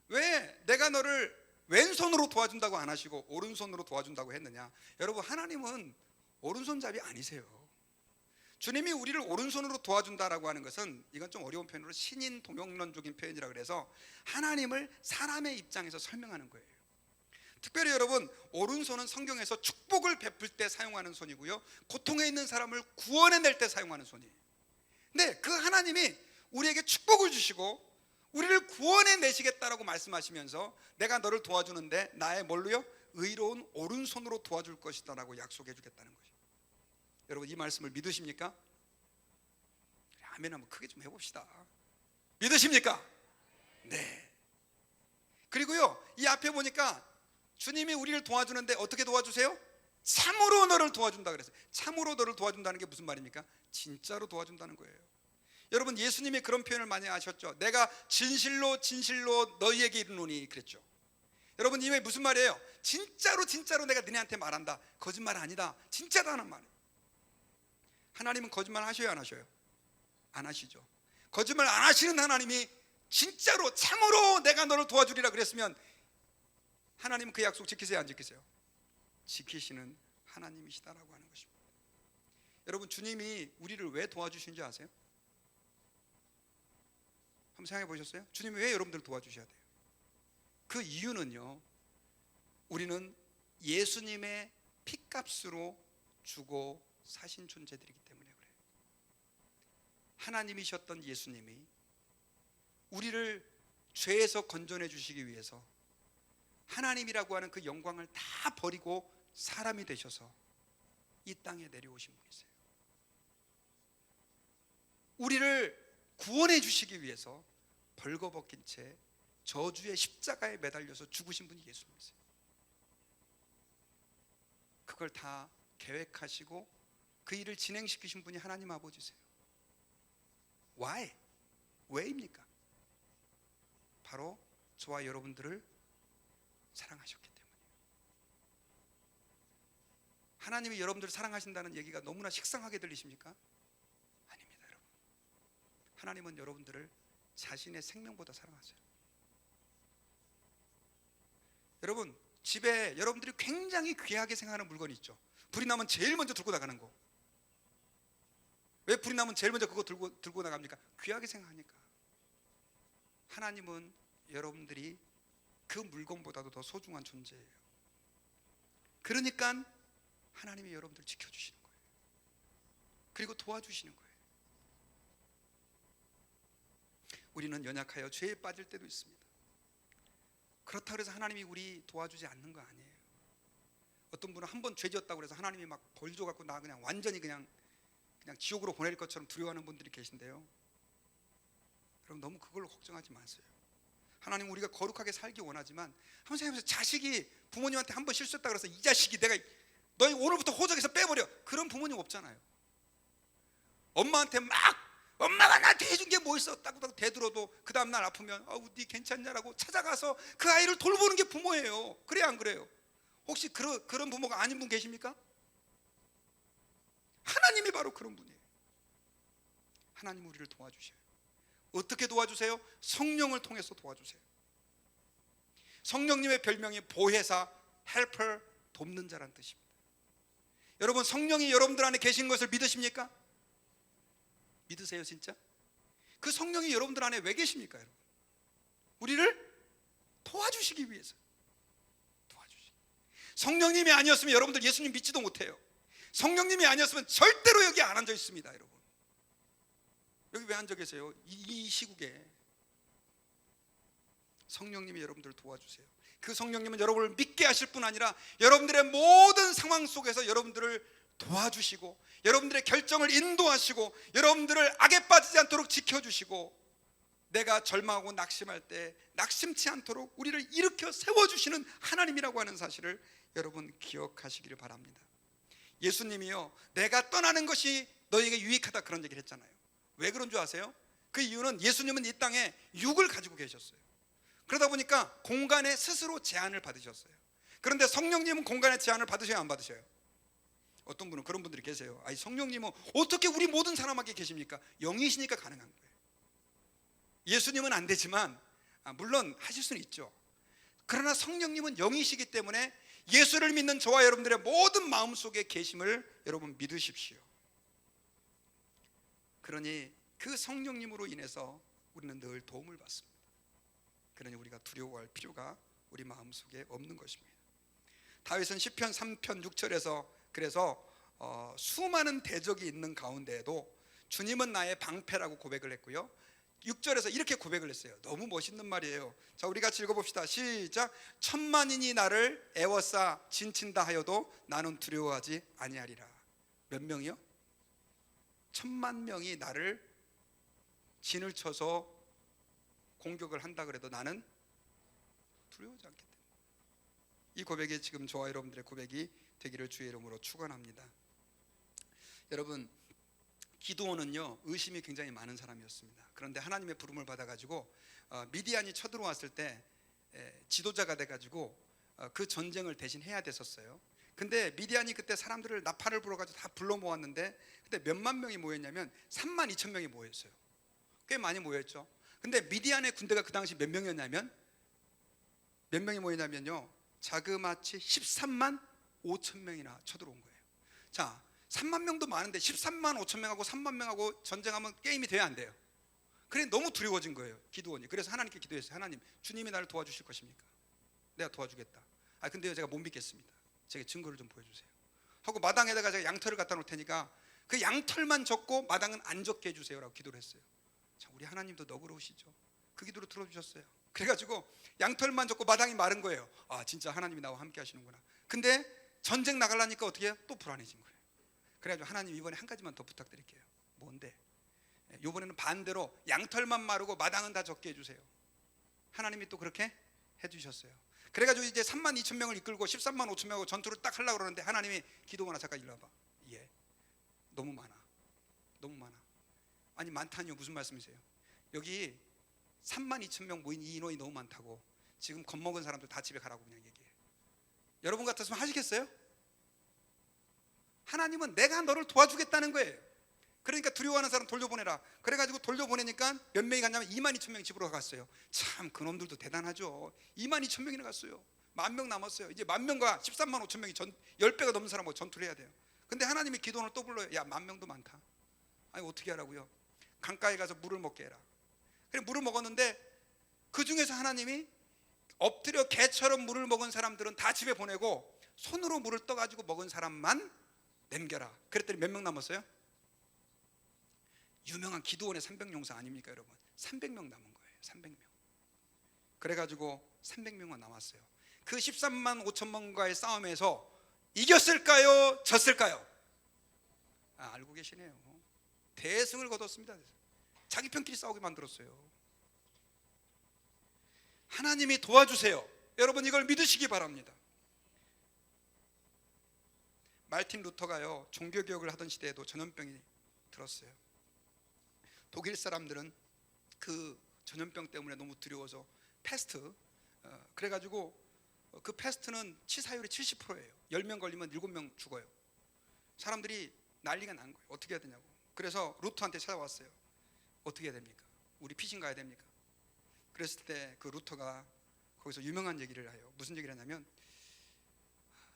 왜 내가 너를 왼손으로 도와준다고 안 하시고 오른손으로 도와준다고 했느냐? 여러분, 하나님은 오른손잡이 아니세요. 주님이 우리를 오른손으로 도와준다라고 하는 것은, 이건 좀 어려운 표현으로 신인 동영론적인 표현이라 그래서 하나님을 사람의 입장에서 설명하는 거예요. 특별히 여러분, 오른손은 성경에서 축복을 베풀 때 사용하는 손이고요, 고통에 있는 사람을 구원해낼 때 사용하는 손이에요. 근데 그 하나님이 우리에게 축복을 주시고 우리를 구원해내시겠다라고 말씀하시면서 내가 너를 도와주는데 나의 뭘로요? 의로운 오른손으로 도와줄 것이다 라고 약속해 주겠다는 거죠. 여러분, 이 말씀을 믿으십니까? 아멘 한번 크게 좀 해봅시다. 믿으십니까? 네. 그리고요, 이 앞에 보니까 주님이 우리를 도와주는데 어떻게 도와주세요? 참으로 너를 도와준다 그랬어요. 참으로 너를 도와준다는 게 무슨 말입니까? 진짜로 도와준다는 거예요. 여러분, 예수님이 그런 표현을 많이 하셨죠. 내가 진실로 진실로 너희에게 이르노니 그랬죠. 여러분, 이게 무슨 말이에요? 진짜로 진짜로 내가 너네한테 말한다. 거짓말 아니다. 진짜다는 말이에요. 하나님은 거짓말 하셔요, 안 하셔요? 안 하시죠. 거짓말 안 하시는 하나님이 진짜로 참으로 내가 너를 도와주리라 그랬으면 하나님은 그 약속 지키세요, 안 지키세요? 지키시는 하나님이시다라고 하는 것입니다. 여러분, 주님이 우리를 왜 도와주시는지 아세요? 한번 생각해 보셨어요? 주님이 왜 여러분들을 도와주셔야 돼요? 그 이유는요, 우리는 예수님의 피값으로 주고 사신 존재들이기 때문에 그래요. 하나님이셨던 예수님이 우리를 죄에서 건져내 주시기 위해서 하나님이라고 하는 그 영광을 다 버리고 사람이 되셔서 이 땅에 내려오신 분이세요. 우리를 구원해 주시기 위해서 벌거벗긴 채 저주의 십자가에 매달려서 죽으신 분이 예수님이세요. 그걸 다 계획하시고 그 일을 진행시키신 분이 하나님 아버지세요. Why? 왜입니까? 바로 저와 여러분들을 사랑하셨기 때문이에요. 하나님이 여러분들을 사랑하신다는 얘기가 너무나 식상하게 들리십니까? 아닙니다, 여러분. 하나님은 여러분들을 자신의 생명보다 사랑하세요. 여러분, 집에 여러분들이 굉장히 귀하게 생각하는 물건이 있죠. 불이 나면 제일 먼저 들고 나가는 거. 왜 불이 나면 제일 먼저 그거 들고 나갑니까? 귀하게 생각하니까. 하나님은 여러분들이 그 물건보다도 더 소중한 존재예요. 그러니까 하나님이 여러분들을 지켜주시는 거예요. 그리고 도와주시는 거예요. 우리는 연약하여 죄에 빠질 때도 있습니다. 그렇다고 해서 하나님이 우리 도와주지 않는 거 아니에요. 어떤 분은 한 번 죄 지었다고 해서 하나님이 막 벌 줘갖고 나 그냥 완전히 그냥 지옥으로 보낼 것처럼 두려워하는 분들이 계신데요. 여러분, 너무 그걸로 걱정하지 마세요. 하나님 우리가 거룩하게 살기 원하지만 한번 생각해보세요. 자식이 부모님한테 한 번 실수했다 그래서 이 자식이 내가 너희 오늘부터 호적에서 빼버려, 그런 부모님 없잖아요. 엄마한테 막 엄마가 나한테 해준 게 뭐 있어 따구따구 대들어도 그 다음날 아프면 아우 네 괜찮냐라고 찾아가서 그 아이를 돌보는 게 부모예요. 그래요, 안 그래요? 혹시 그런 부모가 아닌 분 계십니까? 하나님이 바로 그런 분이에요. 하나님 우리를 도와주셔요. 어떻게 도와주세요? 성령을 통해서 도와주세요. 성령님의 별명이 보혜사, 헬퍼, 돕는 자란 뜻입니다. 여러분, 성령이 여러분들 안에 계신 것을 믿으십니까? 믿으세요, 진짜? 그 성령이 여러분들 안에 왜 계십니까, 여러분? 우리를 도와주시기 위해서. 도와주시기. 성령님이 아니었으면 여러분들 예수님 믿지도 못해요. 성령님이 아니었으면 절대로 여기 안 앉아 있습니다, 여러분. 여기 왜 앉아 계세요? 이 시국에 성령님이 여러분들을 도와주세요. 그 성령님은 여러분을 믿게 하실 뿐 아니라 여러분들의 모든 상황 속에서 여러분들을 도와주시고 여러분들의 결정을 인도하시고 여러분들을 악에 빠지지 않도록 지켜주시고 내가 절망하고 낙심할 때 낙심치 않도록 우리를 일으켜 세워주시는 하나님이라고 하는 사실을 여러분 기억하시기를 바랍니다. 예수님이요, 내가 떠나는 것이 너희에게 유익하다 그런 얘기를 했잖아요. 왜 그런 줄 아세요? 그 이유는 예수님은 이 땅에 육을 가지고 계셨어요. 그러다 보니까 공간에 스스로 제한을 받으셨어요. 그런데 성령님은 공간의 제한을 받으셔야 안 받으셔요? 어떤 분은 그런 분들이 계세요. 아니, 성령님은 어떻게 우리 모든 사람에게 계십니까? 영이시니까 가능한 거예요. 예수님은 안 되지만 물론 하실 수는 있죠. 그러나 성령님은 영이시기 때문에 예수를 믿는 저와 여러분들의 모든 마음속에 계심을 여러분 믿으십시오. 그러니 그 성령님으로 인해서 우리는 늘 도움을 받습니다. 그러니 우리가 두려워할 필요가 우리 마음속에 없는 것입니다. 다윗은 시편 3편 6절에서 그래서 수많은 대적이 있는 가운데에도 주님은 나의 방패라고 고백을 했고요. 6절에서 이렇게 고백을 했어요. 너무 멋있는 말이에요. 자, 우리 같이 읽어봅시다. 시작. 천만인이 나를 애워싸 진친다 하여도 나는 두려워하지 아니하리라. 몇 명이요? 1000만 명이 나를 진을 쳐서 공격을 한다 그래도 나는 두려워하지 않기 때문에. 이 고백이 지금 저와 여러분들의 고백이 되기를 주의 이름으로 축원합니다. 여러분, 기드온은요 의심이 굉장히 많은 사람이었습니다. 그런데 하나님의 부름을 받아가지고 미디안이 쳐들어왔을 때 지도자가 돼가지고 그 전쟁을 대신 해야 됐었어요. 근데 미디안이 그때 사람들을 나팔을 불어가지고 다 불러 모았는데 그때 몇만 명이 모였냐면 32,000명이 모였어요. 꽤 많이 모였죠. 근데 미디안의 군대가 그 당시 몇 명이었냐면 몇 명이 모였냐면요 자그마치 13만 5천 명이나 쳐들어온 거예요. 자, 3만 명도 많은데 13만 5천 명하고 3만 명하고 전쟁하면 게임이 돼야 안 돼요. 그래 너무 두려워진 거예요, 기드온이. 그래서 하나님께 기도했어요. 하나님, 주님이 나를 도와주실 것입니까? 내가 도와주겠다. 근데요 제가 못 믿겠습니다. 제게 증거를 좀 보여주세요 하고 마당에다가 제가 양털을 갖다 놓을 테니까 그 양털만 적고 마당은 안 적게 해주세요라고 기도를 했어요. 자, 우리 하나님도 너그러우시죠. 그 기도를 들어주셨어요. 그래가지고 양털만 젖고 마당이 마른 거예요. 아, 진짜 하나님이 나와 함께 하시는구나. 근데 전쟁 나가려니까 어떻게 해요? 또 불안해진 거예요. 그래가지고 하나님 이번에 한 가지만 더 부탁드릴게요. 뭔데? 이번에는 반대로 양털만 마르고 마당은 다 적게 해주세요. 하나님이 또 그렇게 해주셨어요. 그래가지고 이제 3만 2천 명을 이끌고 13만 5천 명하고 전투를 딱 하려고 그러는데 하나님이 기도원아 잠깐 일로 와봐. 예, 너무 많아. 너무 많아. 아니 많다니요, 무슨 말씀이세요? 여기 3만 2천 명 모인 이 인원이 너무 많다고. 지금 겁먹은 사람들 다 집에 가라고 그냥 얘기해. 여러분 같았으면 하시겠어요? 하나님은 내가 너를 도와주겠다는 거예요. 그러니까 두려워하는 사람 돌려보내라. 그래가지고 돌려보내니까 몇 명이 갔냐면 2만 2천 명이 집으로 갔어요. 참 그놈들도 대단하죠. 2만 2천 명이나 갔어요. 10,000명 남았어요. 이제 10,000명과 13만 5천 명이 10배가 넘는 사람하고 전투를 해야 돼요. 근데 하나님이 기도원을 또 불러요. 야, 10,000명도 많다. 아니 어떻게 하라고요? 강가에 가서 물을 먹게 해라. 그래 물을 먹었는데 그 중에서 하나님이 엎드려 개처럼 물을 먹은 사람들은 다 집에 보내고 손으로 물을 떠가지고 먹은 사람만 남겨라. 그랬더니 몇 명 남았어요? 유명한 기도원의 300용사 아닙니까 여러분? 300명 남은 거예요. 300명. 그래가지고 300명만 남았어요. 그 13만 5천 명과의 싸움에서 이겼을까요? 졌을까요? 알고 계시네요. 대승을 거뒀습니다. 자기 편끼리 싸우게 만들었어요. 하나님이 도와주세요. 여러분 이걸 믿으시기 바랍니다. 말틴 루터가요 종교개혁을 하던 시대에도 전염병이 들었어요. 독일 사람들은 그 전염병 때문에 너무 두려워서 패스트, 그래가지고 그 패스트는 치사율이 70%예요. 10명 걸리면 7명 죽어요. 사람들이 난리가 난 거예요. 어떻게 해야 되냐고. 그래서 루터한테 찾아왔어요. 어떻게 해야 됩니까? 우리 피신 가야 됩니까? 그랬을 때 그 루터가 거기서 유명한 얘기를 해요. 무슨 얘기를 하냐면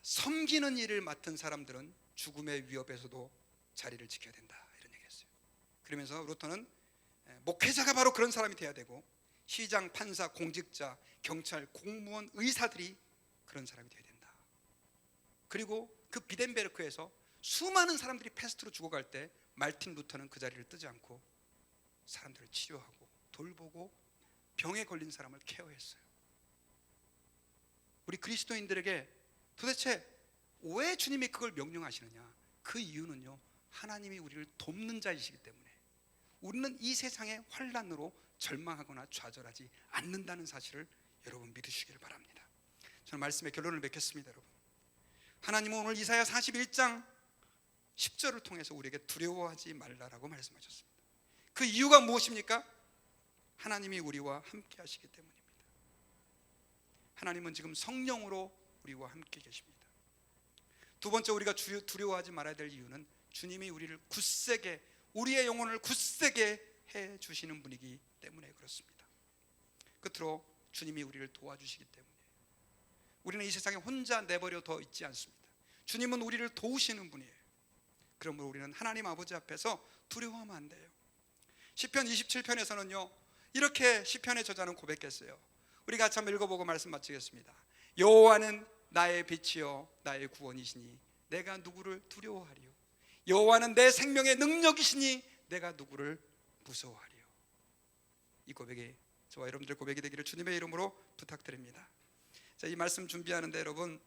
섬기는 일을 맡은 사람들은 죽음의 위협에서도 자리를 지켜야 된다, 이런 얘기를 했어요. 그러면서 루터는 목회자가 바로 그런 사람이 돼야 되고 시장, 판사, 공직자, 경찰, 공무원, 의사들이 그런 사람이 돼야 된다. 그리고 그 비덴베르크에서 수많은 사람들이 패스트로 죽어갈 때 말틴 루터는 그 자리를 뜨지 않고 사람들을 치료하고 돌보고 병에 걸린 사람을 케어했어요. 우리 그리스도인들에게 도대체 왜 주님이 그걸 명령하시느냐? 그 이유는요, 하나님이 우리를 돕는 자이시기 때문에 우리는 이 세상의 환난으로 절망하거나 좌절하지 않는다는 사실을 여러분 믿으시길 바랍니다. 저는 말씀의 결론을 맺겠습니다. 여러분, 하나님은 오늘 이사야 41장 10절을 통해서 우리에게 두려워하지 말라라고 말씀하셨습니다. 그 이유가 무엇입니까? 하나님이 우리와 함께 하시기 때문입니다. 하나님은 지금 성령으로 우리와 함께 계십니다. 두 번째, 우리가 두려워하지 말아야 될 이유는 주님이 우리를 굳세게, 우리의 영혼을 굳세게 해 주시는 분이기 때문에 그렇습니다. 끝으로 주님이 우리를 도와주시기 때문에 우리는 이 세상에 혼자 내버려 둬 있지 않습니다. 주님은 우리를 도우시는 분이에요. 그러므로 우리는 하나님 아버지 앞에서 두려워하면 안 돼요. 시편 27편에서는요 이렇게 시편의 저자는 고백했어요. 우리 같이 한번 읽어보고 말씀 마치겠습니다. 여호와는 나의 빛이요 나의 구원이시니 내가 누구를 두려워하리요. 여호와는 내 생명의 능력이시니 내가 누구를 무서워하리요. 이 고백이 저와 여러분들 고백이 되기를 주님의 이름으로 부탁드립니다. 자, 이 말씀 준비하는데 여러분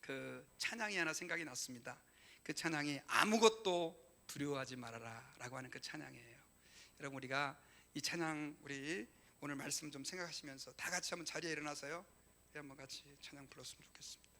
그 찬양이 하나 생각이 났습니다. 그 찬양이 아무것도 두려워하지 말아라 라고 하는 그 찬양이에요. 여러분 우리가 이 찬양 우리 오늘 말씀 좀 생각하시면서 다 같이 한번 자리에 일어나서요 한번 같이 찬양 불렀으면 좋겠습니다.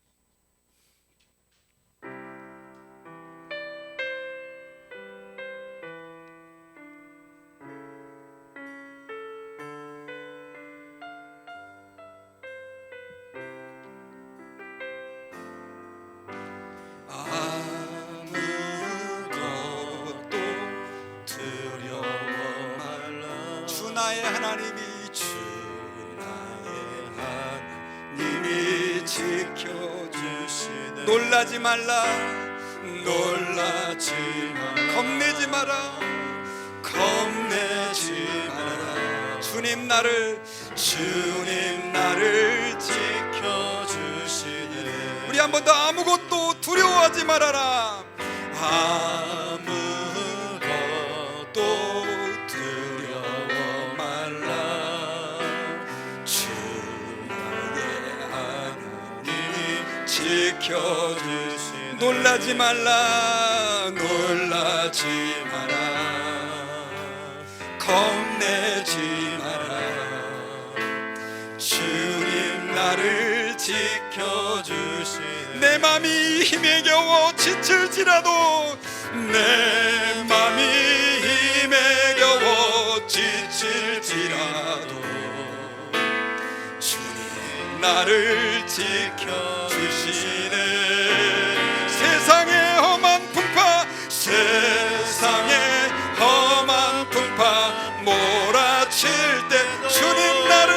나의 하나님이 지켜주시네. 놀라지 말라 놀라지 마라 겁내지 마라 겁내지 마라 주님 나를 지켜주시네. 우리 한 번 더 아무것도 두려워하지 말아라. 아무것도 두려워 말라 지켜주시네. 놀라지 말라 놀라지 마라 겁내지 마라 주님 나를 지켜주시네. 내 맘이 힘에 겨워 지칠지라도 내 맘이 힘에 겨워 지칠지라도 주님 나를 지켜주시네. 세상의 험한 풍파 세상의 험한 풍파 몰아칠 때 주님 나를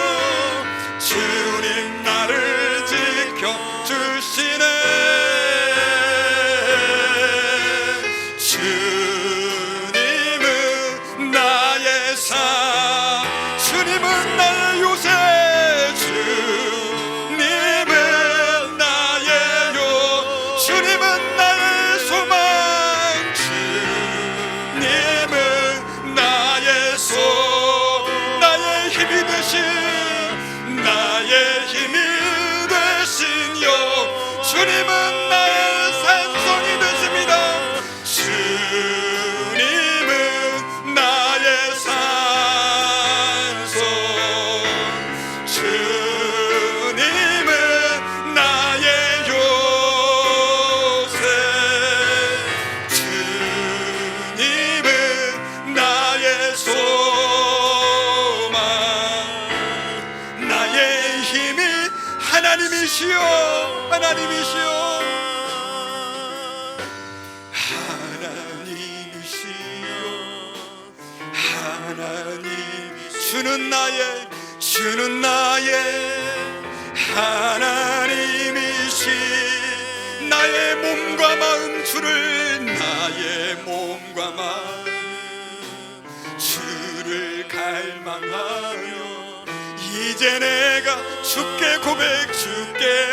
지켜주시네. 주님은 나의 삶 주님은 나의 요새 주님은 나의 주님은 나의 소망 주님은 나의 나의 힘이 되신 나의 힘이 되신 주님은 나의 산성이 되십니다. 주님은 나의 산성 주님은 나의 요새 주님은 나의 소망 나의 힘이 하나님이시여 하나님 주는 나의 하나님이시 나의 몸과 마음 나의 몸과 마음 주를 갈망하며 이제 내가 주께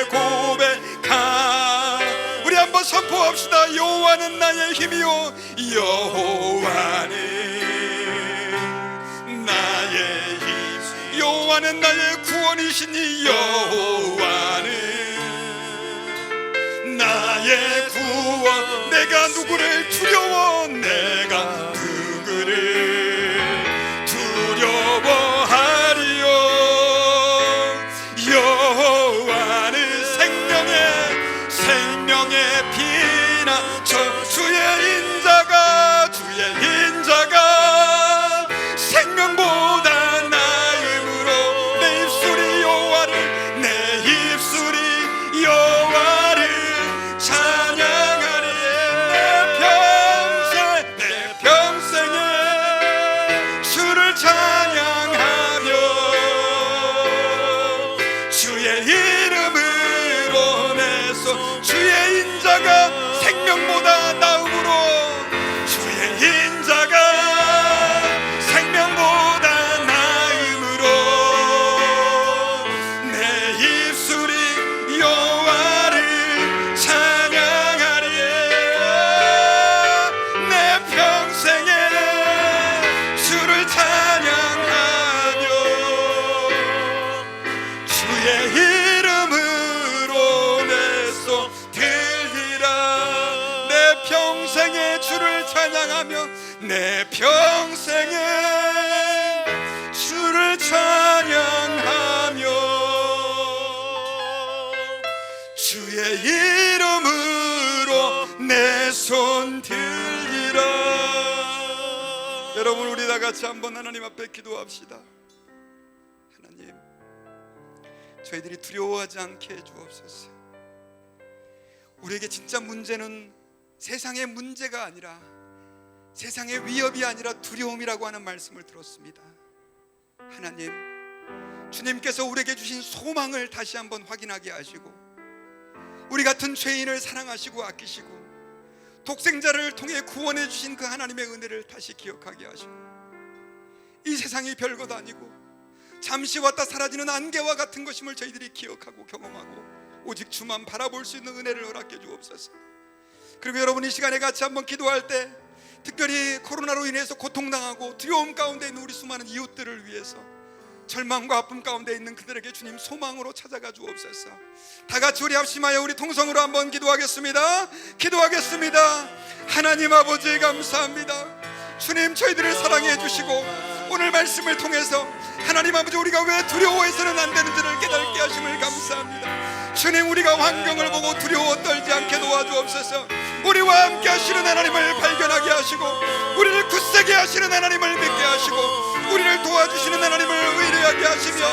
고백하 우리 한번 선포합시다. 여호와는 나의 힘이요 여호와는 나의 구원이시니 여호와는 나의 구원 내가 누구를 두려워하리요 여호와는 생명의 피나 주의 인자가 생명보다 나음으로 내 입술이 여호와를 찬양하리 내 평생에 주를 찬양하며 주의 이름으로 내 손 주의 인자가 생명보다 나음으로 주의 인자가 생명보다 나음으로 내 입술이 여호와를 찬양하리 내 평생에 주를 찬양하며 주의 이름으로 내 손 들리라 내 평생에 주를 찬양하며 내 평생에 주를 찬양하며 주의 이름으로 내 손 들리라. 여러분 우리 다 같이 한번 하나님 앞에 기도합시다. 하나님 저희들이 두려워하지 않게 해주옵소서. 우리에게 진짜 문제는 세상의 문제가 아니라 세상의 위협이 아니라 두려움이라고 하는 말씀을 들었습니다. 하나님 주님께서 우리에게 주신 소망을 다시 한번 확인하게 하시고 우리 같은 죄인을 사랑하시고 아끼시고 독생자를 통해 구원해 주신 그 하나님의 은혜를 다시 기억하게 하시고 이 세상이 별것 아니고 잠시 왔다 사라지는 안개와 같은 것임을 저희들이 기억하고 경험하고 오직 주만 바라볼 수 있는 은혜를 허락해 주옵소서. 그리고 여러분 이 시간에 같이 한번 기도할 때 특별히 코로나로 인해서 고통당하고 두려움 가운데 있는 우리 수많은 이웃들을 위해서 절망과 아픔 가운데 있는 그들에게 주님 소망으로 찾아가 주옵소서. 다 같이 우리 합심하여 우리 통성으로 한번 기도하겠습니다. 하나님 아버지 감사합니다. 주님, 저희들을 사랑해 주시고 오늘 말씀을 통해서 하나님 아버지, 우리가 왜 두려워해서는 안 되는지를 깨닫게 하심을 감사합니다. 주님, 우리가 환경을 보고 두려워 떨지 않게 도와주옵소서. 우리와 함께 하시는 하나님을 발견하게 하시고, 우리를 굳세게 하시는 하나님을 믿게 하시고, 우리를 도와주시는 하나님을 의뢰하게 하시며,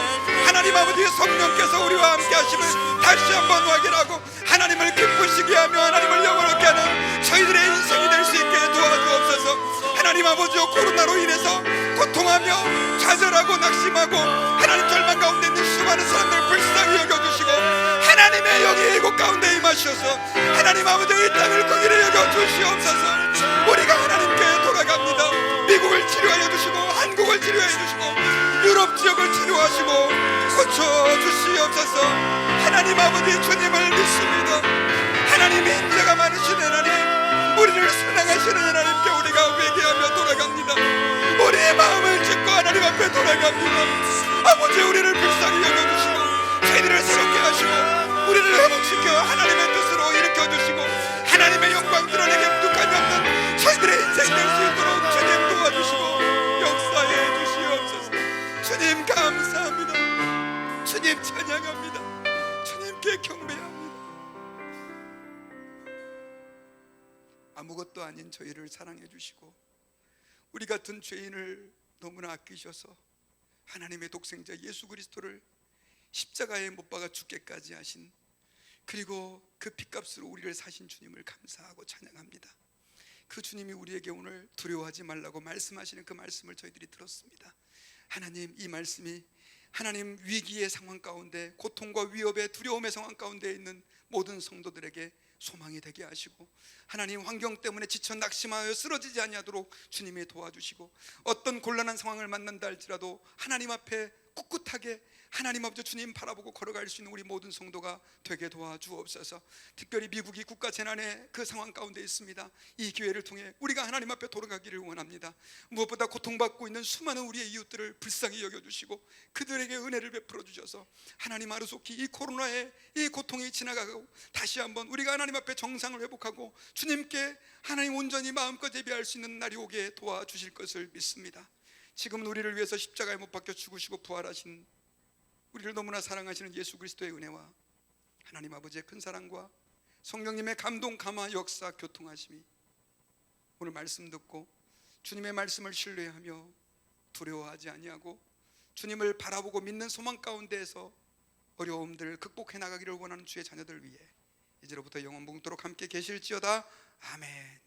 하나님 아버지의 성령께서 우리와 함께 하심을 다시 한번 확인하고 하나님을 기쁘시게 하며 하나님을 영원하게 하는 저희들의 인생이 될 수 있게 도와주옵소서. 하나님 아버지, 코로나로 인해서 고통하며 좌절하고 낙심하고 하나님 절망 가운데 있는 수많은 사람들 불쌍히 여겨주시고, 하나님의 영이 이곳 가운데 임하셔서 하나님 아버지 이 땅을 거기를 여겨주시옵소서. 우리가 하나님께 돌아갑니다. 미국을 치료하여 주시고, 한국을 치료해 주시고, 유럽 지역을 치료하시고 고쳐주시옵소서. 하나님 아버지, 주님을 믿습니다. 하나님이 인자가 많으신 하나님, 우리를 사랑하시는 하나님께 우리가 회개하며 돌아갑니다. 우리의 마음을 찢고 하나님 앞에 돌아갑니다. 아버지, 우리를 불쌍히 여겨주시고 저희들을 새롭게 하시고 우리를 회복시켜 하나님의 뜻으로 일으켜주시고 하나님의 영광 드러내게 묵묵함이 없는 저희들의 인생 될 수 있도록 주님 도와주시고 역사해 주시옵소서. 주님 감사합니다. 주님 찬양합니다. 주님께 경배합니다. 아무것도 아닌 저희를 사랑해 주시고 우리 같은 죄인을 너무나 아끼셔서 하나님의 독생자 예수 그리스도를 십자가에 못 박아 죽게까지 하신, 그리고 그 핏값으로 우리를 사신 주님을 감사하고 찬양합니다. 그 주님이 우리에게 오늘 두려워하지 말라고 말씀하시는 그 말씀을 저희들이 들었습니다. 하나님, 이 말씀이 하나님 위기의 상황 가운데, 고통과 위협의 두려움의 상황 가운데 있는 모든 성도들에게 소망이 되게 하시고, 하나님 환경 때문에 지쳐 낙심하여 쓰러지지 아니하도록 주님이 도와주시고, 어떤 곤란한 상황을 만난다 할지라도 하나님 앞에 꿋꿋하게 하나님 아버지 주님 바라보고 걸어갈 수 있는 우리 모든 성도가 되게 도와주옵소서. 특별히 미국이 국가 재난의 그 상황 가운데 있습니다. 이 기회를 통해 우리가 하나님 앞에 돌아가기를 원합니다. 무엇보다 고통받고 있는 수많은 우리의 이웃들을 불쌍히 여겨주시고 그들에게 은혜를 베풀어 주셔서 하나님 하루속히 이 코로나의 이 고통이 지나가고 다시 한번 우리가 하나님 앞에 정상을 회복하고 주님께 하나님 온전히 마음껏 예배할 수 있는 날이 오게 도와주실 것을 믿습니다. 지금은 우리를 위해서 십자가에 못 박혀 죽으시고 부활하신 우리를 너무나 사랑하시는 예수 그리스도의 은혜와 하나님 아버지의 큰 사랑과 성령님의 감동, 감화, 역사, 교통하심이 오늘 말씀 듣고 주님의 말씀을 신뢰하며 두려워하지 아니하고 주님을 바라보고 믿는 소망 가운데에서 어려움들을 극복해 나가기를 원하는 주의 자녀들 위해 이제로부터 영원 붕도록 함께 계실지어다. 아멘.